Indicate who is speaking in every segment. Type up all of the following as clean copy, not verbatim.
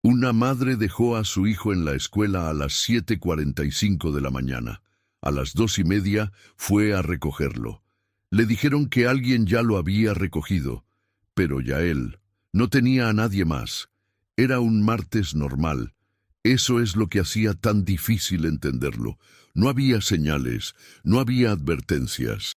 Speaker 1: Una madre dejó a su hijo en la escuela a las 7:45 de la mañana. A las 2:30 fue a recogerlo. Le dijeron que alguien ya lo había recogido, pero Yael no tenía a nadie más. Era un martes normal. Eso es lo que hacía tan difícil entenderlo. No había señales, no había advertencias.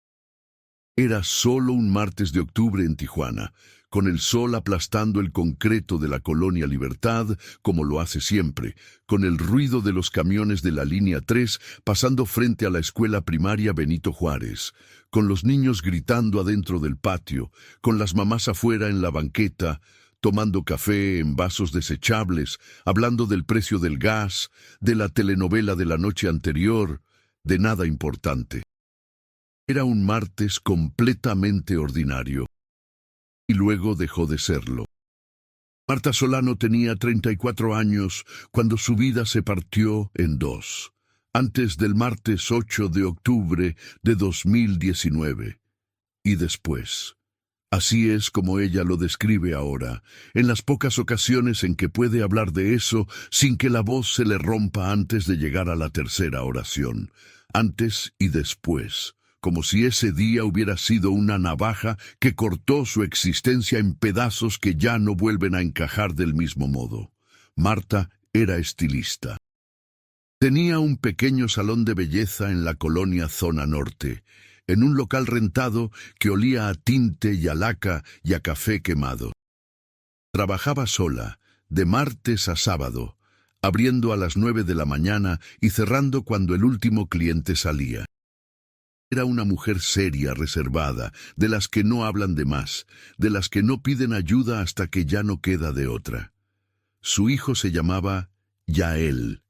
Speaker 1: Era solo un martes de octubre en Tijuana, con el sol aplastando el concreto de la colonia Libertad, como lo hace siempre, con el ruido de los camiones de la línea 3 pasando frente a la escuela primaria Benito Juárez, con los niños gritando adentro del patio, con las mamás afuera en la banqueta, tomando café en vasos desechables, hablando del precio del gas, de la telenovela de la noche anterior, de nada importante. Era un martes completamente ordinario, y luego dejó de serlo. Marta Solano tenía 34 años cuando su vida se partió en dos, antes del martes 8 de octubre de 2019, y después. Así es como ella lo describe ahora, en las pocas ocasiones en que puede hablar de eso sin que la voz se le rompa antes de llegar a la tercera oración, antes y después, como si ese día hubiera sido una navaja que cortó su existencia en pedazos que ya no vuelven a encajar del mismo modo. Marta era estilista. Tenía un pequeño salón de belleza en la colonia Zona Norte, en un local rentado que olía a tinte y a laca y a café quemado. Trabajaba sola, de martes a sábado, abriendo a las 9 de la mañana y cerrando cuando el último cliente salía. Era una mujer seria, reservada, de las que no hablan de más, de las que no piden ayuda hasta que ya no queda de otra. Su hijo se llamaba Yael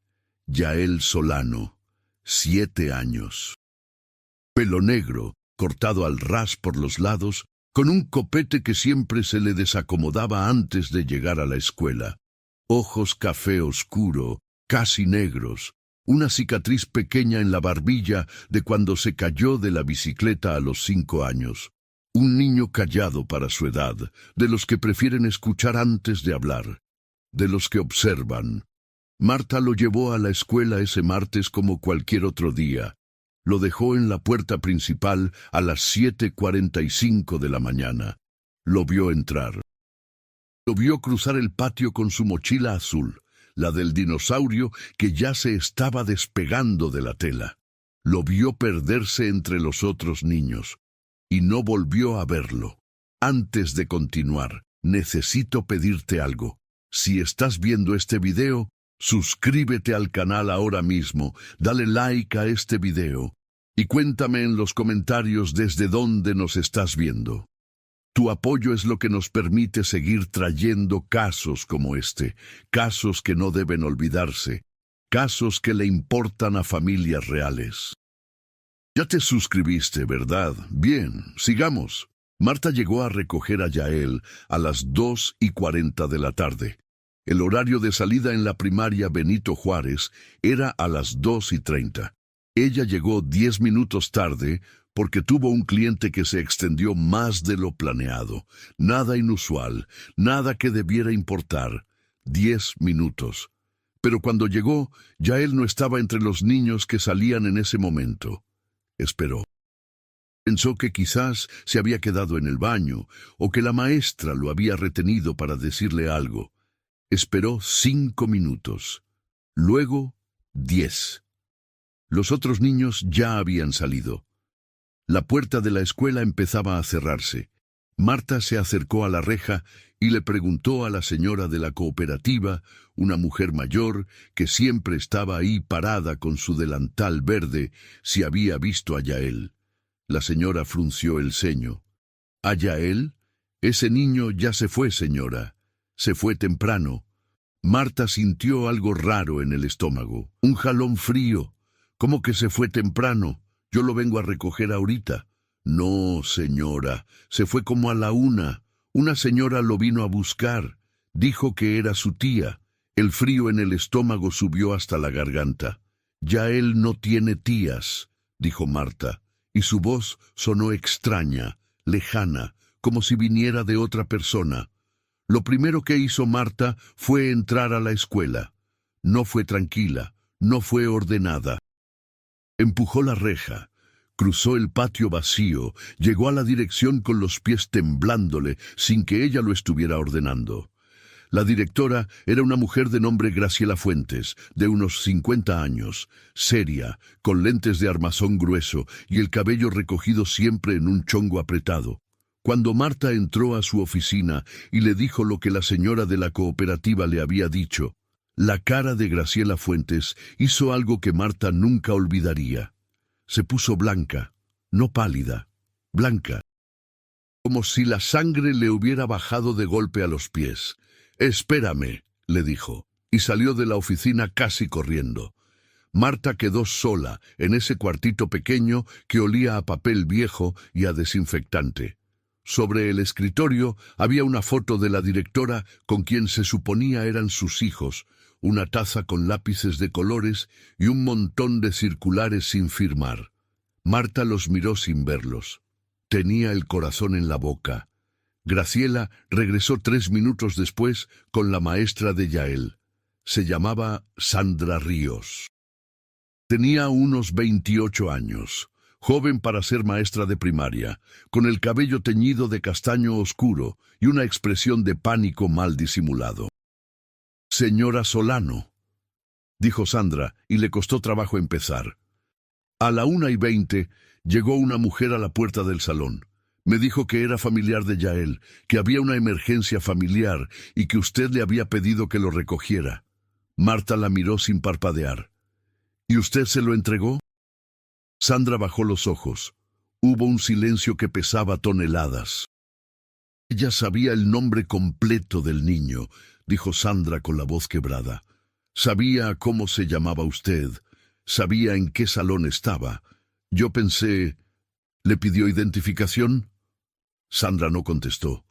Speaker 1: Solano, 7 años. Pelo negro, cortado al ras por los lados, con un copete que siempre se le desacomodaba antes de llegar a la escuela. Ojos café oscuro, casi negros, una cicatriz pequeña en la barbilla de cuando se cayó de la bicicleta a los 5 años. Un niño callado para su edad, de los que prefieren escuchar antes de hablar, de los que observan. Marta lo llevó a la escuela ese martes como cualquier otro día. Lo dejó en la puerta principal a las 7:45 de la mañana. Lo vio entrar. Lo vio cruzar el patio con su mochila azul, la del dinosaurio que ya se estaba despegando de la tela. Lo vio perderse entre los otros niños, y no volvió a verlo. Antes de continuar, necesito pedirte algo. Si estás viendo este video, suscríbete al canal ahora mismo, dale like a este video y cuéntame en los comentarios desde dónde nos estás viendo. Tu apoyo es lo que nos permite seguir trayendo casos como este, casos que no deben olvidarse, casos que le importan a familias reales. Ya te suscribiste, ¿verdad? Bien, sigamos. Marta llegó a recoger a Yael a las 2:40 de la tarde. El horario de salida en la primaria Benito Juárez era a las 2:30. Ella llegó 10 minutos tarde porque tuvo un cliente que se extendió más de lo planeado. Nada inusual, nada que debiera importar. 10 minutos. Pero cuando llegó, Yael no estaba entre los niños que salían en ese momento. Esperó. Pensó que quizás se había quedado en el baño o que la maestra lo había retenido para decirle algo. Esperó 5 minutos, luego 10. Los otros niños ya habían salido. La puerta de la escuela empezaba a cerrarse. Marta se acercó a la reja y le preguntó a la señora de la cooperativa, una mujer mayor que siempre estaba ahí parada con su delantal verde, si había visto a Yael. La señora frunció el ceño. ¿A Yael? Ese niño ya se fue, señora. Se fue temprano. Marta sintió algo raro en el estómago, un jalón frío. ¿Cómo que se fue temprano? Yo lo vengo a recoger ahorita. No, señora, se fue como a la 1. Una señora lo vino a buscar. Dijo que era su tía. El frío en el estómago subió hasta la garganta. Yael no tiene tías, dijo Marta, y su voz sonó extraña, lejana, como si viniera de otra persona. Lo primero que hizo Marta fue entrar a la escuela. No fue tranquila, no fue ordenada. Empujó la reja, cruzó el patio vacío, llegó a la dirección con los pies temblándole sin que ella lo estuviera ordenando. La directora era una mujer de nombre Graciela Fuentes, de unos 50 años, seria, con lentes de armazón grueso y el cabello recogido siempre en un chongo apretado. Cuando Marta entró a su oficina y le dijo lo que la señora de la cooperativa le había dicho, la cara de Graciela Fuentes hizo algo que Marta nunca olvidaría. Se puso blanca, no pálida, blanca, como si la sangre le hubiera bajado de golpe a los pies. «Espérame», le dijo, y salió de la oficina casi corriendo. Marta quedó sola en ese cuartito pequeño que olía a papel viejo y a desinfectante. Sobre el escritorio había una foto de la directora con quien se suponía eran sus hijos, una taza con lápices de colores y un montón de circulares sin firmar. Marta los miró sin verlos. Tenía el corazón en la boca. Graciela regresó 3 minutos después con la maestra de Yael. Se llamaba Sandra Ríos. Tenía unos 28 años, joven para ser maestra de primaria, con el cabello teñido de castaño oscuro y una expresión de pánico mal disimulado. «Señora Solano», dijo Sandra, y le costó trabajo empezar. A la 1:20 llegó una mujer a la puerta del salón. Me dijo que era familiar de Yael, que había una emergencia familiar y que usted le había pedido que lo recogiera. Marta la miró sin parpadear. ¿Y usted se lo entregó? Sandra bajó los ojos. Hubo un silencio que pesaba toneladas. Ella sabía el nombre completo del niño, dijo Sandra con la voz quebrada. Sabía cómo se llamaba usted, sabía en qué salón estaba. Yo pensé, ¿le pidió identificación? Sandra no contestó.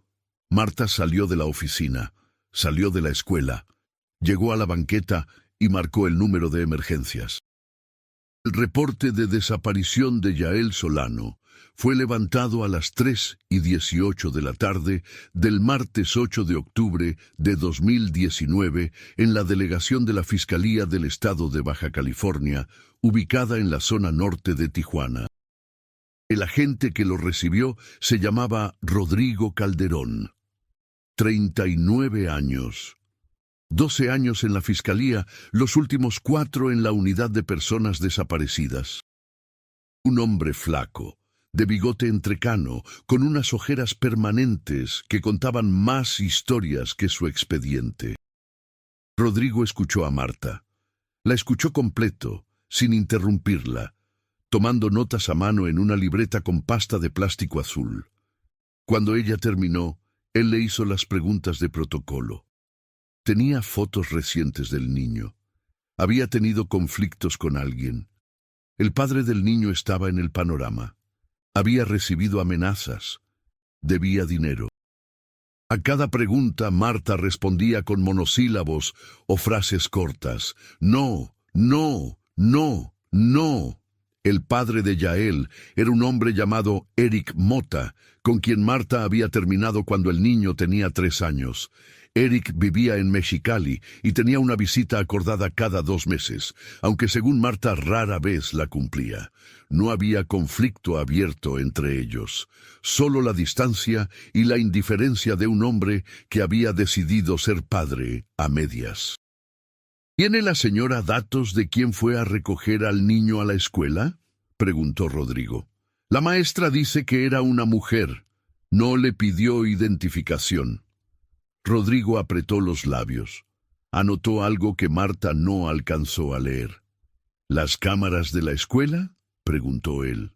Speaker 1: Marta salió de la oficina, salió de la escuela, llegó a la banqueta y marcó el número de emergencias. El reporte de desaparición de Yael Solano fue levantado a las 3:18 de la tarde del martes 8 de octubre de 2019 en la delegación de la Fiscalía del Estado de Baja California, ubicada en la zona norte de Tijuana. El agente que lo recibió se llamaba Rodrigo Calderón. 39 años. 12 años en la Fiscalía, los últimos 4 en la Unidad de Personas Desaparecidas. Un hombre flaco, de bigote entrecano, con unas ojeras permanentes que contaban más historias que su expediente. Rodrigo escuchó a Marta. La escuchó completo, sin interrumpirla, tomando notas a mano en una libreta con pasta de plástico azul. Cuando ella terminó, él le hizo las preguntas de protocolo. Tenía fotos recientes del niño. Había tenido conflictos con alguien. El padre del niño estaba en el panorama. Había recibido amenazas. Debía dinero. A cada pregunta Marta respondía con monosílabos o frases cortas. No, no, no, no. El padre de Yael era un hombre llamado Eric Mota, con quien Marta había terminado cuando el niño tenía 3 años. Eric vivía en Mexicali y tenía una visita acordada cada 2 meses, aunque según Marta rara vez la cumplía. No había conflicto abierto entre ellos, solo la distancia y la indiferencia de un hombre que había decidido ser padre a medias. ¿Tiene la señora datos de quién fue a recoger al niño a la escuela?, preguntó Rodrigo. La maestra dice que era una mujer. No le pidió identificación. Rodrigo apretó los labios. Anotó algo que Marta no alcanzó a leer. ¿Las cámaras de la escuela?, preguntó él.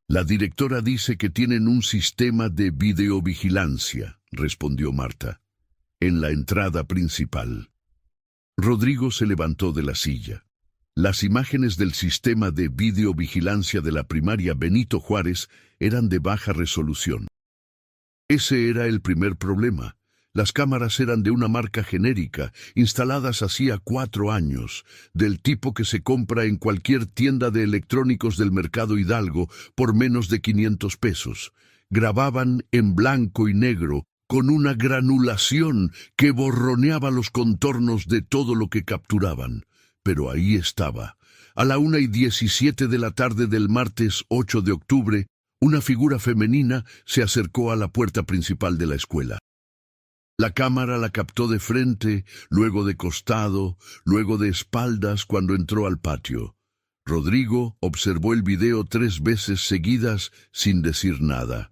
Speaker 1: La directora dice que tienen un sistema de videovigilancia, respondió Marta, en la entrada principal. Rodrigo se levantó de la silla. Las imágenes del sistema de videovigilancia de la primaria Benito Juárez eran de baja resolución. Ese era el primer problema. Las cámaras eran de una marca genérica, instaladas hacía 4 años, del tipo que se compra en cualquier tienda de electrónicos del Mercado Hidalgo por menos de 500 pesos. Grababan en blanco y negro con una granulación que borroneaba los contornos de todo lo que capturaban. Pero ahí estaba. A la 1:17 de la tarde del martes 8 de octubre, una figura femenina se acercó a la puerta principal de la escuela. La cámara la captó de frente, luego de costado, luego de espaldas cuando entró al patio. Rodrigo observó el video 3 veces seguidas sin decir nada.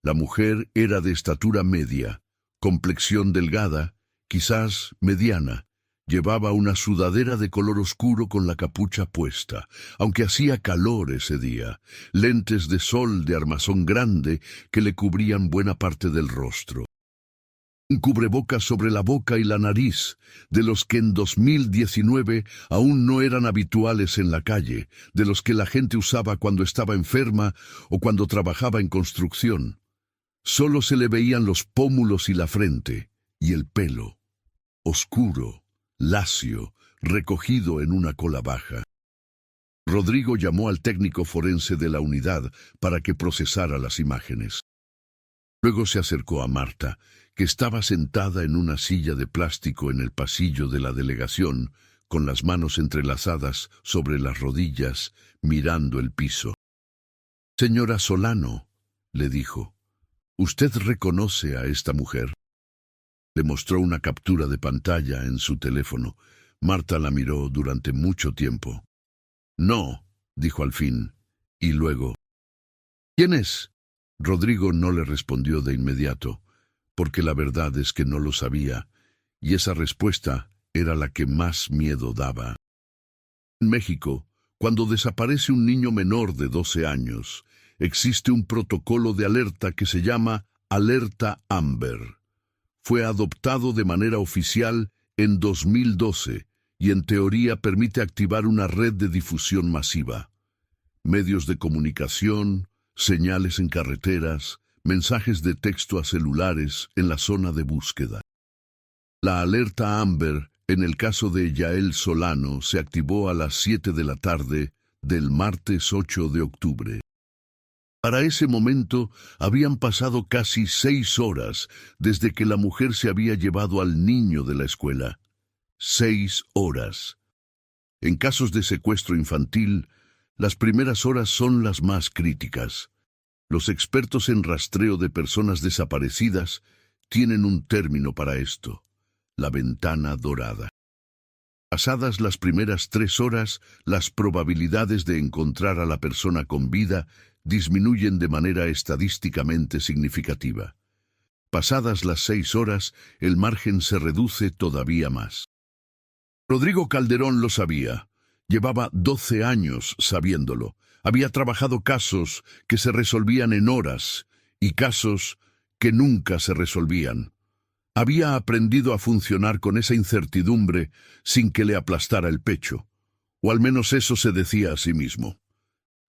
Speaker 1: La mujer era de estatura media, complexión delgada, quizás mediana. Llevaba una sudadera de color oscuro con la capucha puesta, aunque hacía calor ese día, lentes de sol de armazón grande que le cubrían buena parte del rostro. Un cubrebocas sobre la boca y la nariz, de los que en 2019 aún no eran habituales en la calle, de los que la gente usaba cuando estaba enferma o cuando trabajaba en construcción. Solo se le veían los pómulos y la frente, y el pelo, oscuro, lacio, recogido en una cola baja. Rodrigo llamó al técnico forense de la unidad para que procesara las imágenes. Luego se acercó a Marta, que estaba sentada en una silla de plástico en el pasillo de la delegación, con las manos entrelazadas sobre las rodillas, mirando el piso. «Señora Solano», le dijo, «¿usted reconoce a esta mujer?» Le mostró una captura de pantalla en su teléfono. Marta la miró durante mucho tiempo. «No», dijo al fin, y luego, «¿Quién es?» Rodrigo no le respondió de inmediato, porque la verdad es que no lo sabía, y esa respuesta era la que más miedo daba. En México, cuando desaparece un niño menor de 12 años, existe un protocolo de alerta que se llama Alerta Amber. Fue adoptado de manera oficial en 2012 y en teoría permite activar una red de difusión masiva. Medios de comunicación, señales en carreteras, mensajes de texto a celulares en la zona de búsqueda. La alerta Amber, en el caso de Yael Solano, se activó a las 7 de la tarde del martes 8 de octubre. Para ese momento habían pasado casi 6 horas desde que la mujer se había llevado al niño de la escuela. 6 horas. En casos de secuestro infantil, las primeras horas son las más críticas. Los expertos en rastreo de personas desaparecidas tienen un término para esto: la ventana dorada. Pasadas las primeras 3 horas, las probabilidades de encontrar a la persona con vida disminuyen de manera estadísticamente significativa. Pasadas las 6 horas, el margen se reduce todavía más. Rodrigo Calderón lo sabía. Llevaba 12 años sabiéndolo. Había trabajado casos que se resolvían en horas y casos que nunca se resolvían. Había aprendido a funcionar con esa incertidumbre sin que le aplastara el pecho, o al menos eso se decía a sí mismo.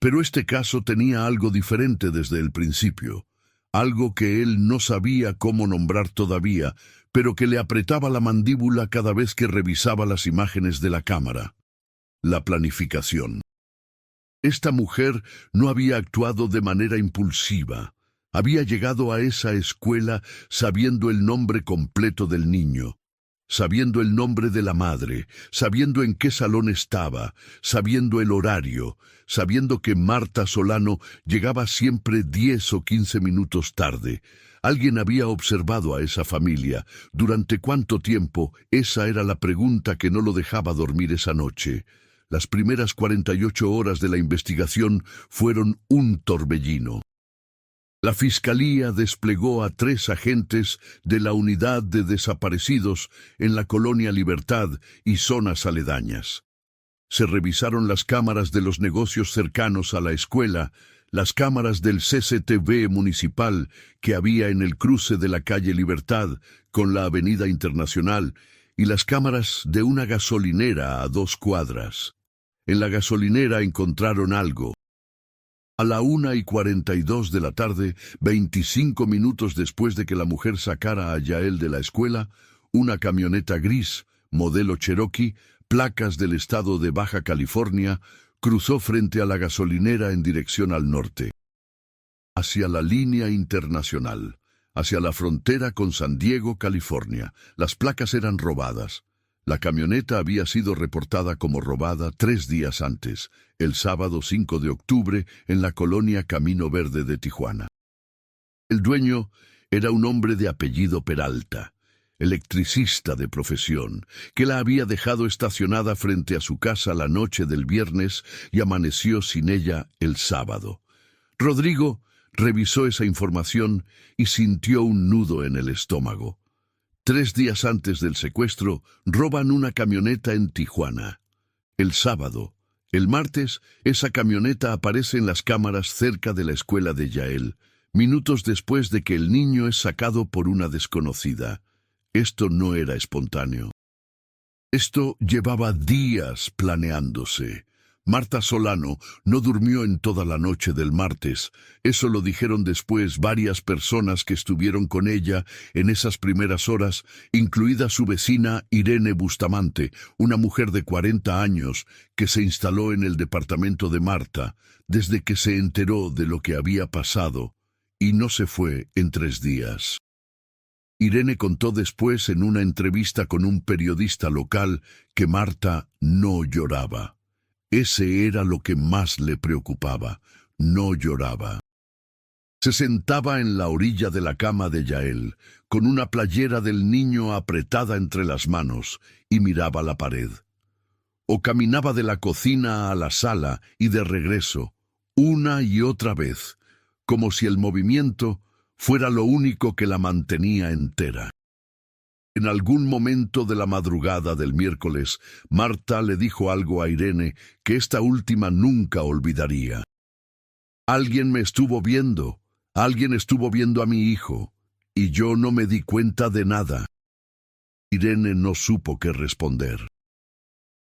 Speaker 1: Pero este caso tenía algo diferente desde el principio, algo que él no sabía cómo nombrar todavía, pero que le apretaba la mandíbula cada vez que revisaba las imágenes de la cámara: la planificación. Esta mujer no había actuado de manera impulsiva. Había llegado a esa escuela sabiendo el nombre completo del niño, sabiendo el nombre de la madre, sabiendo en qué salón estaba, sabiendo el horario, sabiendo que Marta Solano llegaba siempre 10 o 15 minutos tarde. Alguien había observado a esa familia. ¿Durante cuánto tiempo? Esa era la pregunta que no lo dejaba dormir esa noche. Las primeras 48 horas de la investigación fueron un torbellino. La Fiscalía desplegó a 3 agentes de la Unidad de Desaparecidos en la Colonia Libertad y zonas aledañas. Se revisaron las cámaras de los negocios cercanos a la escuela, las cámaras del CCTV municipal que había en el cruce de la calle Libertad con la Avenida Internacional y las cámaras de una gasolinera a 2 cuadras. En la gasolinera encontraron algo. A la 1:42 de la tarde, 25 minutos después de que la mujer sacara a Yael de la escuela, una camioneta gris, modelo Cherokee, placas del estado de Baja California, cruzó frente a la gasolinera en dirección al norte, hacia la línea internacional, hacia la frontera con San Diego, California. Las placas eran robadas. La camioneta había sido reportada como robada 3 días antes, el sábado 5 de octubre, en la colonia Camino Verde de Tijuana. El dueño era un hombre de apellido Peralta, electricista de profesión, que la había dejado estacionada frente a su casa la noche del viernes y amaneció sin ella el sábado. Rodrigo revisó esa información y sintió un nudo en el estómago. 3 días antes del secuestro, roban una camioneta en Tijuana. El sábado, el martes, esa camioneta aparece en las cámaras cerca de la escuela de Yael, minutos después de que el niño es sacado por una desconocida. Esto no era espontáneo. Esto llevaba días planeándose. Marta Solano no durmió en toda la noche del martes. Eso lo dijeron después varias personas que estuvieron con ella en esas primeras horas, incluida su vecina Irene Bustamante, una mujer de 40 años que se instaló en el departamento de Marta desde que se enteró de lo que había pasado, y no se fue en 3 días. Irene contó después en una entrevista con un periodista local que Marta no lloraba. Ese era lo que más le preocupaba. No lloraba. Se sentaba en la orilla de la cama de Yael, con una playera del niño apretada entre las manos, y miraba la pared. O caminaba de la cocina a la sala y de regreso, una y otra vez, como si el movimiento fuera lo único que la mantenía entera. En algún momento de la madrugada del miércoles, Marta le dijo algo a Irene que esta última nunca olvidaría. Alguien estuvo viendo a mi hijo, y yo no me di cuenta de nada. Irene no supo qué responder,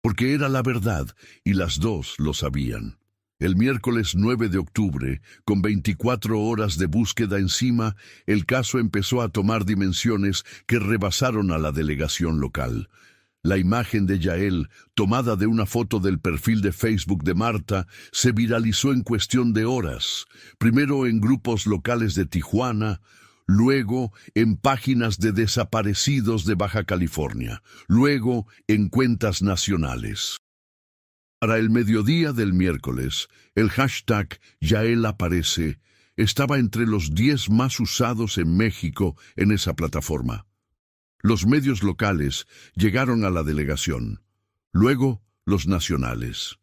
Speaker 1: porque era la verdad, y las dos lo sabían. El miércoles 9 de octubre, con 24 horas de búsqueda encima, el caso empezó a tomar dimensiones que rebasaron a la delegación local. La imagen de Yael, tomada de una foto del perfil de Facebook de Marta, se viralizó en cuestión de horas, primero en grupos locales de Tijuana, luego en páginas de desaparecidos de Baja California, luego en cuentas nacionales. Para el mediodía del miércoles, el hashtag Yael aparece estaba entre los 10 más usados en México en esa plataforma. Los medios locales llegaron a la delegación, luego los nacionales.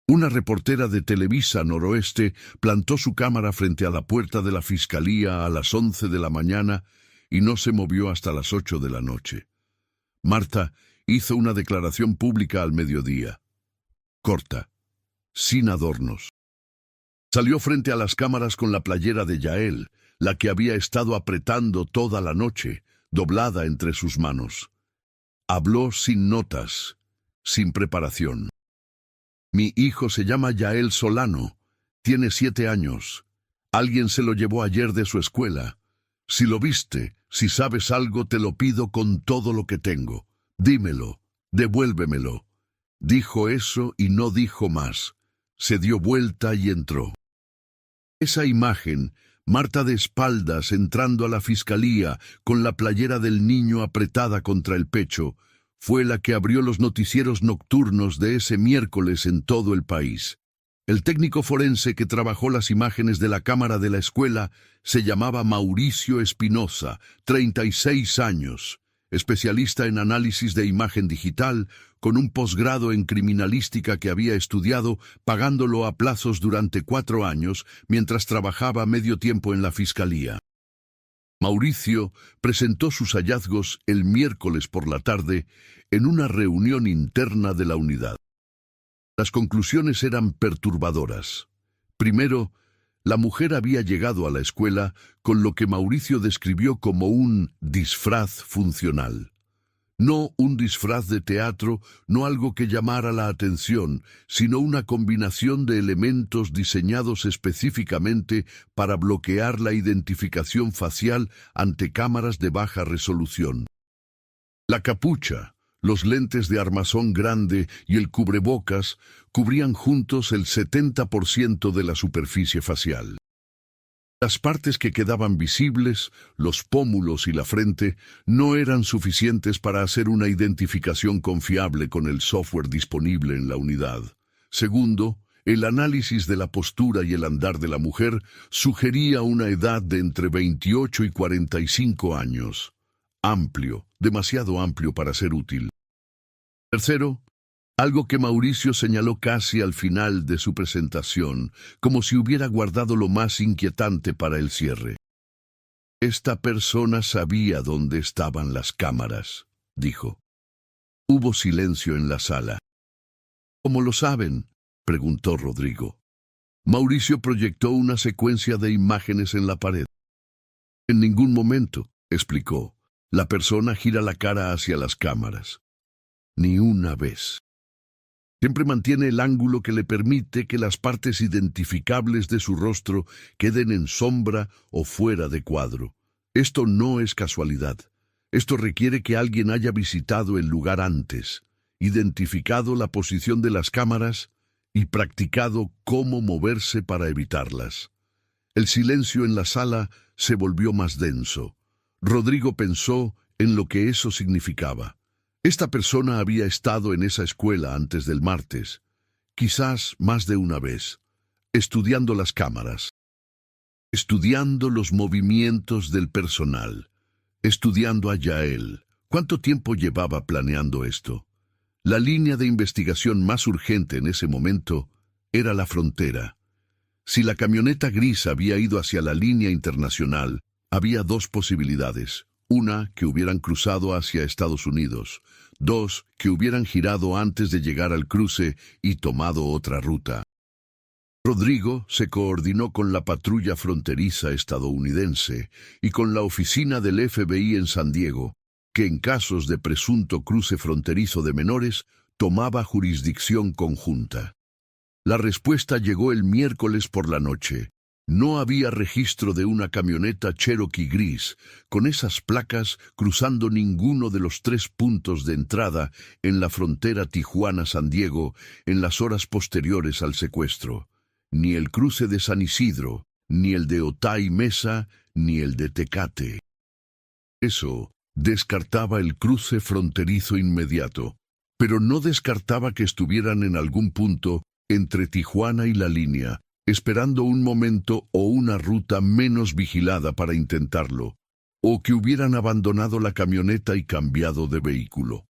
Speaker 1: Una reportera de Televisa Noroeste plantó su cámara frente a la puerta de la fiscalía a las 11 de la mañana y no se movió hasta las 8 de la noche. Marta hizo una declaración pública al mediodía. Corta, sin adornos. Salió frente a las cámaras con la playera de Yael, la que había estado apretando toda la noche, doblada entre sus manos. Habló sin notas, sin preparación. Mi hijo se llama Yael Solano, tiene 7 años. Alguien se lo llevó ayer de su escuela. Si lo viste, si sabes algo, te lo pido con todo lo que tengo. Dímelo, devuélvemelo. Dijo eso y no dijo más. Se dio vuelta y entró. Esa imagen, Marta de espaldas entrando a la fiscalía con la playera del niño apretada contra el pecho, fue la que abrió los noticieros nocturnos de ese miércoles en todo el país. El técnico forense que trabajó las imágenes de la cámara de la escuela se llamaba Mauricio Espinosa, 36 años. Especialista en análisis de imagen digital, con un posgrado en criminalística que había estudiado, pagándolo a plazos durante 4 años, mientras trabajaba medio tiempo en la fiscalía. Mauricio presentó sus hallazgos el miércoles por la tarde en una reunión interna de la unidad. Las conclusiones eran perturbadoras. Primero, la mujer había llegado a la escuela con lo que Mauricio describió como un disfraz funcional. No un disfraz de teatro, no algo que llamara la atención, sino una combinación de elementos diseñados específicamente para bloquear la identificación facial ante cámaras de baja resolución. La capucha, los lentes de armazón grande y el cubrebocas cubrían juntos el 70% de la superficie facial. Las partes que quedaban visibles, los pómulos y la frente, no eran suficientes para hacer una identificación confiable con el software disponible en la unidad. Segundo, el análisis de la postura y el andar de la mujer sugería una edad de entre 28 y 45 años. Amplio, demasiado amplio para ser útil. Tercero, algo que Mauricio señaló casi al final de su presentación, como si hubiera guardado lo más inquietante para el cierre. Esta persona sabía dónde estaban las cámaras, dijo. Hubo silencio en la sala. ¿Cómo lo saben?, preguntó Rodrigo. Mauricio proyectó una secuencia de imágenes en la pared. En ningún momento, explicó, la persona gira la cara hacia las cámaras. Ni una vez. Siempre mantiene el ángulo que le permite que las partes identificables de su rostro queden en sombra o fuera de cuadro. Esto no es casualidad. Esto requiere que alguien haya visitado el lugar antes, identificado la posición de las cámaras y practicado cómo moverse para evitarlas. El silencio en la sala se volvió más denso. Rodrigo pensó en lo que eso significaba. Esta persona había estado en esa escuela antes del martes, quizás más de una vez, estudiando las cámaras, estudiando los movimientos del personal, estudiando a Yael. ¿Cuánto tiempo llevaba planeando esto? La línea de investigación más urgente en ese momento era la frontera. Si la camioneta gris había ido hacia la línea internacional, había dos posibilidades. Una, que hubieran cruzado hacia Estados Unidos. Dos, que hubieran girado antes de llegar al cruce y tomado otra ruta. Rodrigo se coordinó con la patrulla fronteriza estadounidense y con la oficina del FBI en San Diego, que en casos de presunto cruce fronterizo de menores tomaba jurisdicción conjunta. La respuesta llegó el miércoles por la noche. No había registro de una camioneta Cherokee gris, con esas placas cruzando ninguno de los 3 puntos de entrada en la frontera Tijuana-San Diego en las horas posteriores al secuestro. Ni el cruce de San Isidro, ni el de Otay Mesa, ni el de Tecate. Eso descartaba el cruce fronterizo inmediato, pero no descartaba que estuvieran en algún punto entre Tijuana y la línea, esperando un momento o una ruta menos vigilada para intentarlo, o que hubieran abandonado la camioneta y cambiado de vehículo.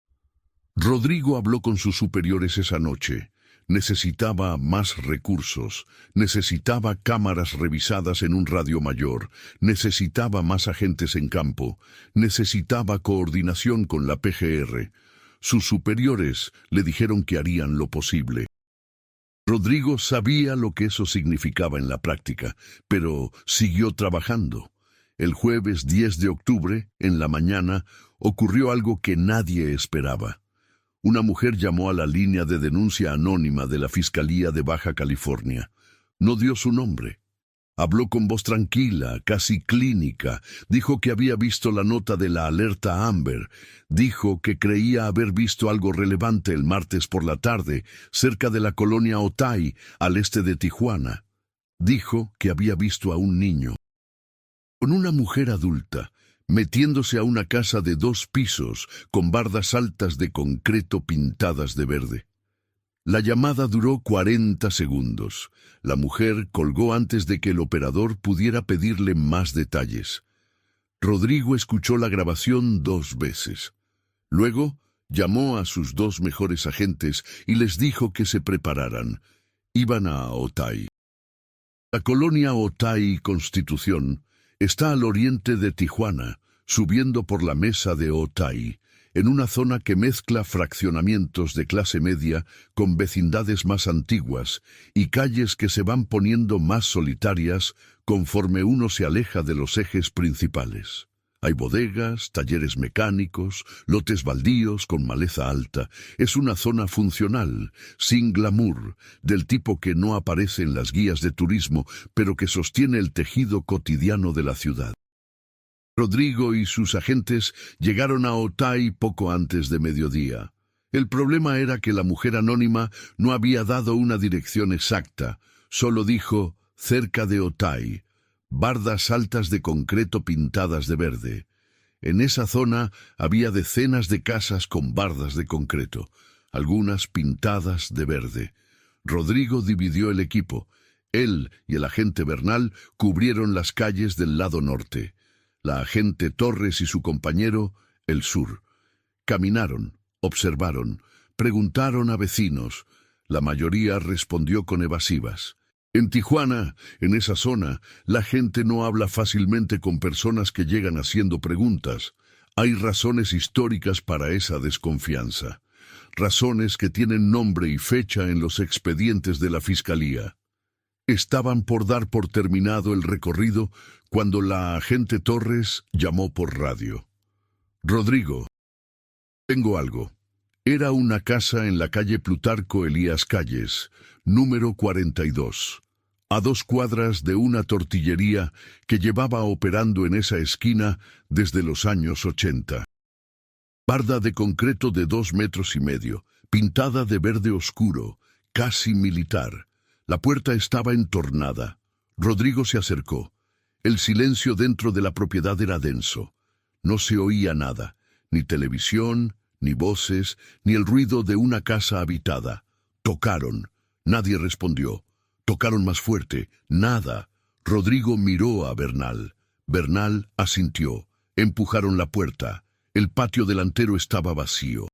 Speaker 1: Rodrigo habló con sus superiores esa noche. Necesitaba más recursos, necesitaba cámaras revisadas en un radio mayor, necesitaba más agentes en campo, necesitaba coordinación con la PGR. Sus superiores le dijeron que harían lo posible. Rodrigo sabía lo que eso significaba en la práctica, pero siguió trabajando. El jueves 10 de octubre, en la mañana, ocurrió algo que nadie esperaba. Una mujer llamó a la línea de denuncia anónima de la Fiscalía de Baja California. No dio su nombre. Habló con voz tranquila, casi clínica. Dijo que había visto la nota de la alerta Amber. Dijo que creía haber visto algo relevante el martes por la tarde, cerca de la colonia Otay, al este de Tijuana. Dijo que había visto a un niño con una mujer adulta, metiéndose a una casa de 2 pisos con bardas altas de concreto pintadas de verde. La llamada duró 40 segundos. La mujer colgó antes de que el operador pudiera pedirle más detalles. Rodrigo escuchó la grabación 2 veces. Luego llamó a sus 2 mejores agentes y les dijo que se prepararan. Iban a Otay. La colonia Otay Constitución está al oriente de Tijuana, subiendo por la mesa de Otay, en una zona que mezcla fraccionamientos de clase media con vecindades más antiguas y calles que se van poniendo más solitarias conforme uno se aleja de los ejes principales. Hay bodegas, talleres mecánicos, lotes baldíos con maleza alta. Es una zona funcional, sin glamour, del tipo que no aparece en las guías de turismo, pero que sostiene el tejido cotidiano de la ciudad. Rodrigo y sus agentes llegaron a Otay poco antes de mediodía. El problema era que la mujer anónima no había dado una dirección exacta, solo dijo cerca de Otay, bardas altas de concreto pintadas de verde. En esa zona había decenas de casas con bardas de concreto, algunas pintadas de verde. Rodrigo dividió el equipo. Él y el agente Bernal cubrieron las calles del lado norte. La agente Torres y su compañero, el sur. Caminaron, observaron, preguntaron a vecinos. La mayoría respondió con evasivas. En Tijuana, en esa zona, la gente no habla fácilmente con personas que llegan haciendo preguntas. Hay razones históricas para esa desconfianza. Razones que tienen nombre y fecha en los expedientes de la Fiscalía. Estaban por dar por terminado el recorrido cuando la agente Torres llamó por radio. «Rodrigo, tengo algo». Era una casa en la calle Plutarco Elías Calles, número 42, a 2 cuadras de una tortillería que llevaba operando en esa esquina desde los años 80. Barda de concreto de 2,5 metros, pintada de verde oscuro, casi militar. La puerta estaba entornada. Rodrigo se acercó. El silencio dentro de la propiedad era denso. No se oía nada, ni televisión, ni voces, ni el ruido de una casa habitada. Tocaron. Nadie respondió. Tocaron más fuerte. Nada. Rodrigo miró a Bernal. Bernal asintió. Empujaron la puerta. El patio delantero estaba vacío.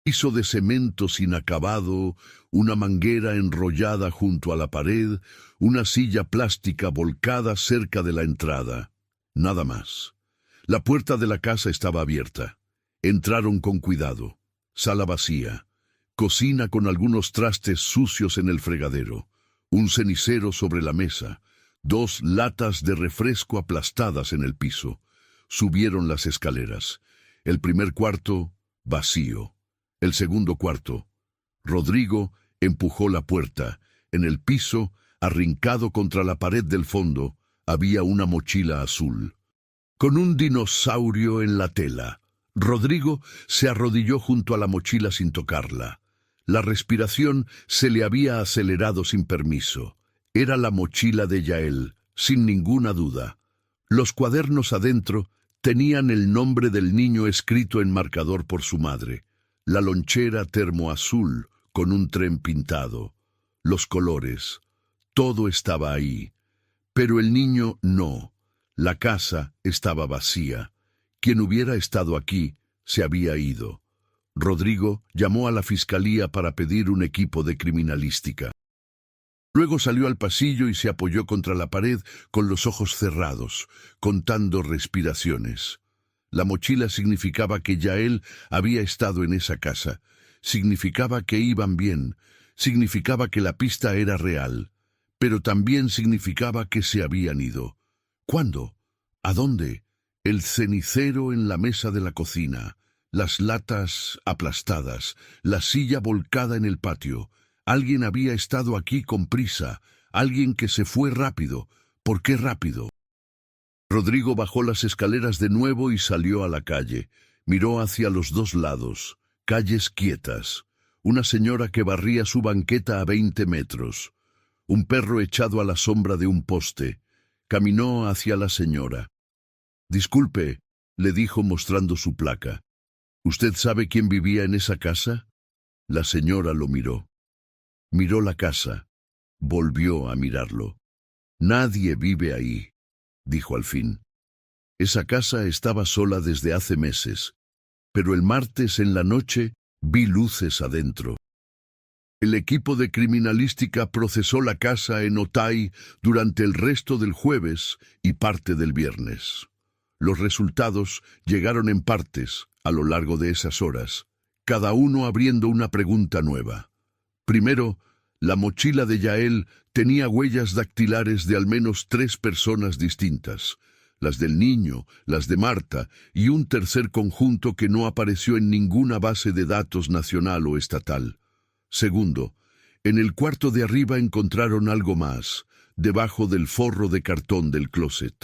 Speaker 1: Piso de cemento sin acabado, una manguera enrollada junto a la pared, una silla plástica volcada cerca de la entrada. Nada más. La puerta de la casa estaba abierta. Entraron con cuidado. Sala vacía. Cocina con algunos trastes sucios en el fregadero. Un cenicero sobre la mesa. 2 latas de refresco aplastadas en el piso. Subieron las escaleras. El primer cuarto, vacío. El segundo cuarto. Rodrigo empujó la puerta. En el piso, arrincado contra la pared del fondo, había una mochila azul. Con un dinosaurio en la tela. Rodrigo se arrodilló junto a la mochila sin tocarla. La respiración se le había acelerado sin permiso. Era la mochila de Yael, sin ninguna duda. Los cuadernos adentro tenían el nombre del niño escrito en marcador por su madre. La lonchera termoazul con un tren pintado. Los colores. Todo estaba ahí. Pero el niño no. La casa estaba vacía. Quien hubiera estado aquí se había ido. Rodrigo llamó a la fiscalía para pedir un equipo de criminalística. Luego salió al pasillo y se apoyó contra la pared con los ojos cerrados, contando respiraciones. La mochila significaba que Yael había estado en esa casa. Significaba que iban bien. Significaba que la pista era real. Pero también significaba que se habían ido. ¿Cuándo? ¿A dónde? El cenicero en la mesa de la cocina, las latas aplastadas, la silla volcada en el patio. Alguien había estado aquí con prisa, alguien que se fue rápido. ¿Por qué rápido? Rodrigo bajó las escaleras de nuevo y salió a la calle. Miró hacia los 2 lados, calles quietas. Una señora que barría su banqueta a 20 metros. Un perro echado a la sombra de un poste. Caminó hacia la señora. «Disculpe», le dijo mostrando su placa. «¿Usted sabe quién vivía en esa casa?» La señora lo miró. Miró la casa. Volvió a mirarlo. «Nadie vive ahí», dijo al fin. «Esa casa estaba sola desde hace meses, pero el martes en la noche vi luces adentro». El equipo de criminalística procesó la casa en Otay durante el resto del jueves y parte del viernes. Los resultados llegaron en partes a lo largo de esas horas, cada uno abriendo una pregunta nueva. Primero, la mochila de Yael tenía huellas dactilares de al menos 3 personas distintas, las del niño, las de Marta y un tercer conjunto que no apareció en ninguna base de datos nacional o estatal. Segundo, en el cuarto de arriba encontraron algo más, debajo del forro de cartón del closet.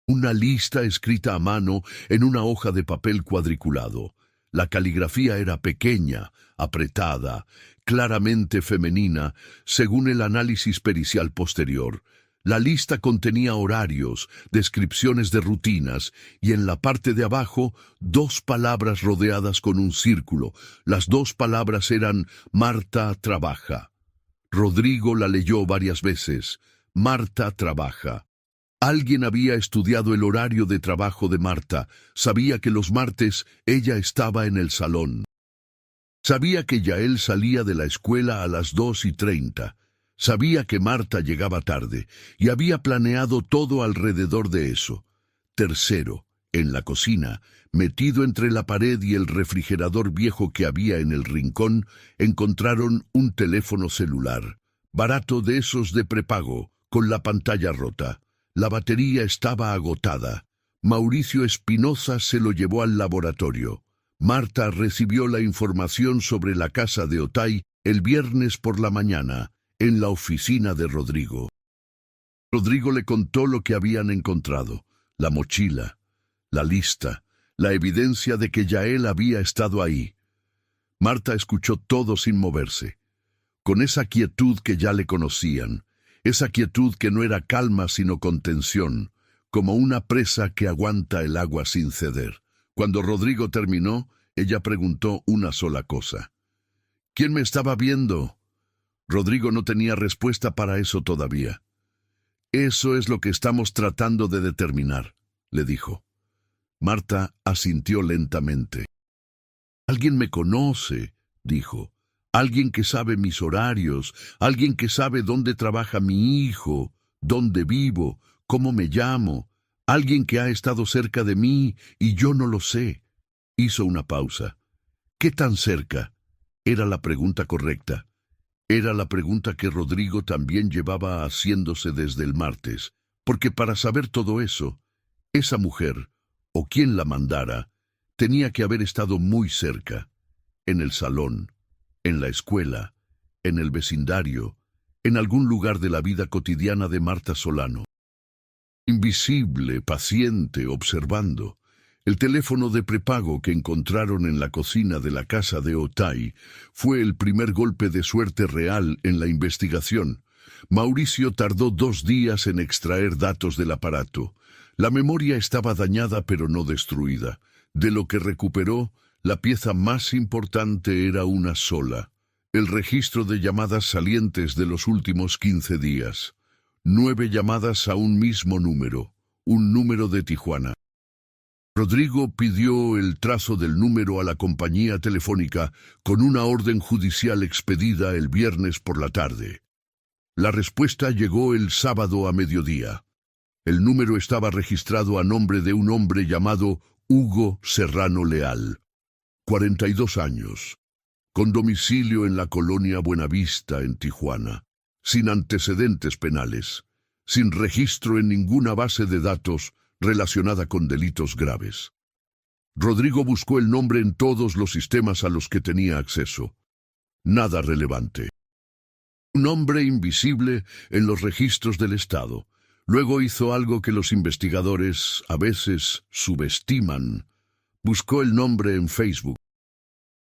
Speaker 1: Una lista escrita a mano en una hoja de papel cuadriculado. La caligrafía era pequeña, apretada, claramente femenina, según el análisis pericial posterior. La lista contenía horarios, descripciones de rutinas y en la parte de abajo 2 palabras rodeadas con un círculo. Las 2 palabras eran Marta trabaja. Rodrigo la leyó varias veces. Marta trabaja. Alguien había estudiado el horario de trabajo de Marta. Sabía que los martes ella estaba en el salón. Sabía que Yael salía de la escuela a las 2:30. Sabía que Marta llegaba tarde y había planeado todo alrededor de eso. Tercero, en la cocina, metido entre la pared y el refrigerador viejo que había en el rincón, encontraron un teléfono celular, barato de esos de prepago, con la pantalla rota. La batería estaba agotada. Mauricio Espinosa se lo llevó al laboratorio. Marta recibió la información sobre la casa de Otay el viernes por la mañana, en la oficina de Rodrigo. Rodrigo le contó lo que habían encontrado: la mochila, la lista, la evidencia de que Yael había estado ahí. Marta escuchó todo sin moverse, con esa quietud que ya le conocían, esa quietud que no era calma sino contención, como una presa que aguanta el agua sin ceder. Cuando Rodrigo terminó, ella preguntó una sola cosa: ¿quién me estaba viendo? Rodrigo no tenía respuesta para eso todavía. Eso es lo que estamos tratando de determinar, le dijo. Marta asintió lentamente. Alguien me conoce, dijo. Alguien que sabe mis horarios, alguien que sabe dónde trabaja mi hijo, dónde vivo, cómo me llamo, alguien que ha estado cerca de mí y yo no lo sé. Hizo una pausa. ¿Qué tan cerca? Era la pregunta correcta. Era la pregunta que Rodrigo también llevaba haciéndose desde el martes, porque para saber todo eso, esa mujer, o quien la mandara, tenía que haber estado muy cerca, en el salón, en la escuela, en el vecindario, en algún lugar de la vida cotidiana de Marta Solano. Invisible, paciente, observando. El teléfono de prepago que encontraron en la cocina de la casa de Otay fue el primer golpe de suerte real en la investigación. Mauricio tardó 2 días en extraer datos del aparato. La memoria estaba dañada pero no destruida. De lo que recuperó, la pieza más importante era una sola: el registro de llamadas salientes de los últimos 15 días. 9 llamadas a un mismo número, un número de Tijuana. Rodrigo pidió el trazo del número a la compañía telefónica con una orden judicial expedida el viernes por la tarde. La respuesta llegó el sábado a mediodía. El número estaba registrado a nombre de un hombre llamado Hugo Serrano Leal, 42 años, con domicilio en la colonia Buenavista, en Tijuana, sin antecedentes penales, sin registro en ninguna base de datos relacionada con delitos graves. Rodrigo buscó el nombre en todos los sistemas a los que tenía acceso. Nada relevante. Un nombre invisible en los registros del Estado. Luego hizo algo que los investigadores a veces subestiman. Buscó el nombre en Facebook.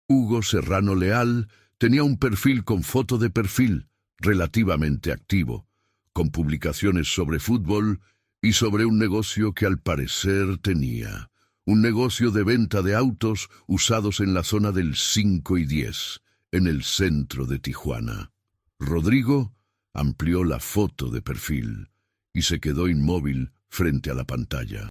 Speaker 1: Hugo Serrano Leal tenía un perfil con foto de perfil, relativamente activo, con publicaciones sobre fútbol y sobre un negocio que al parecer tenía. Un negocio de venta de autos usados en la zona del 5 y 10, en el centro de Tijuana. Rodrigo amplió la foto de perfil y se quedó inmóvil frente a la pantalla.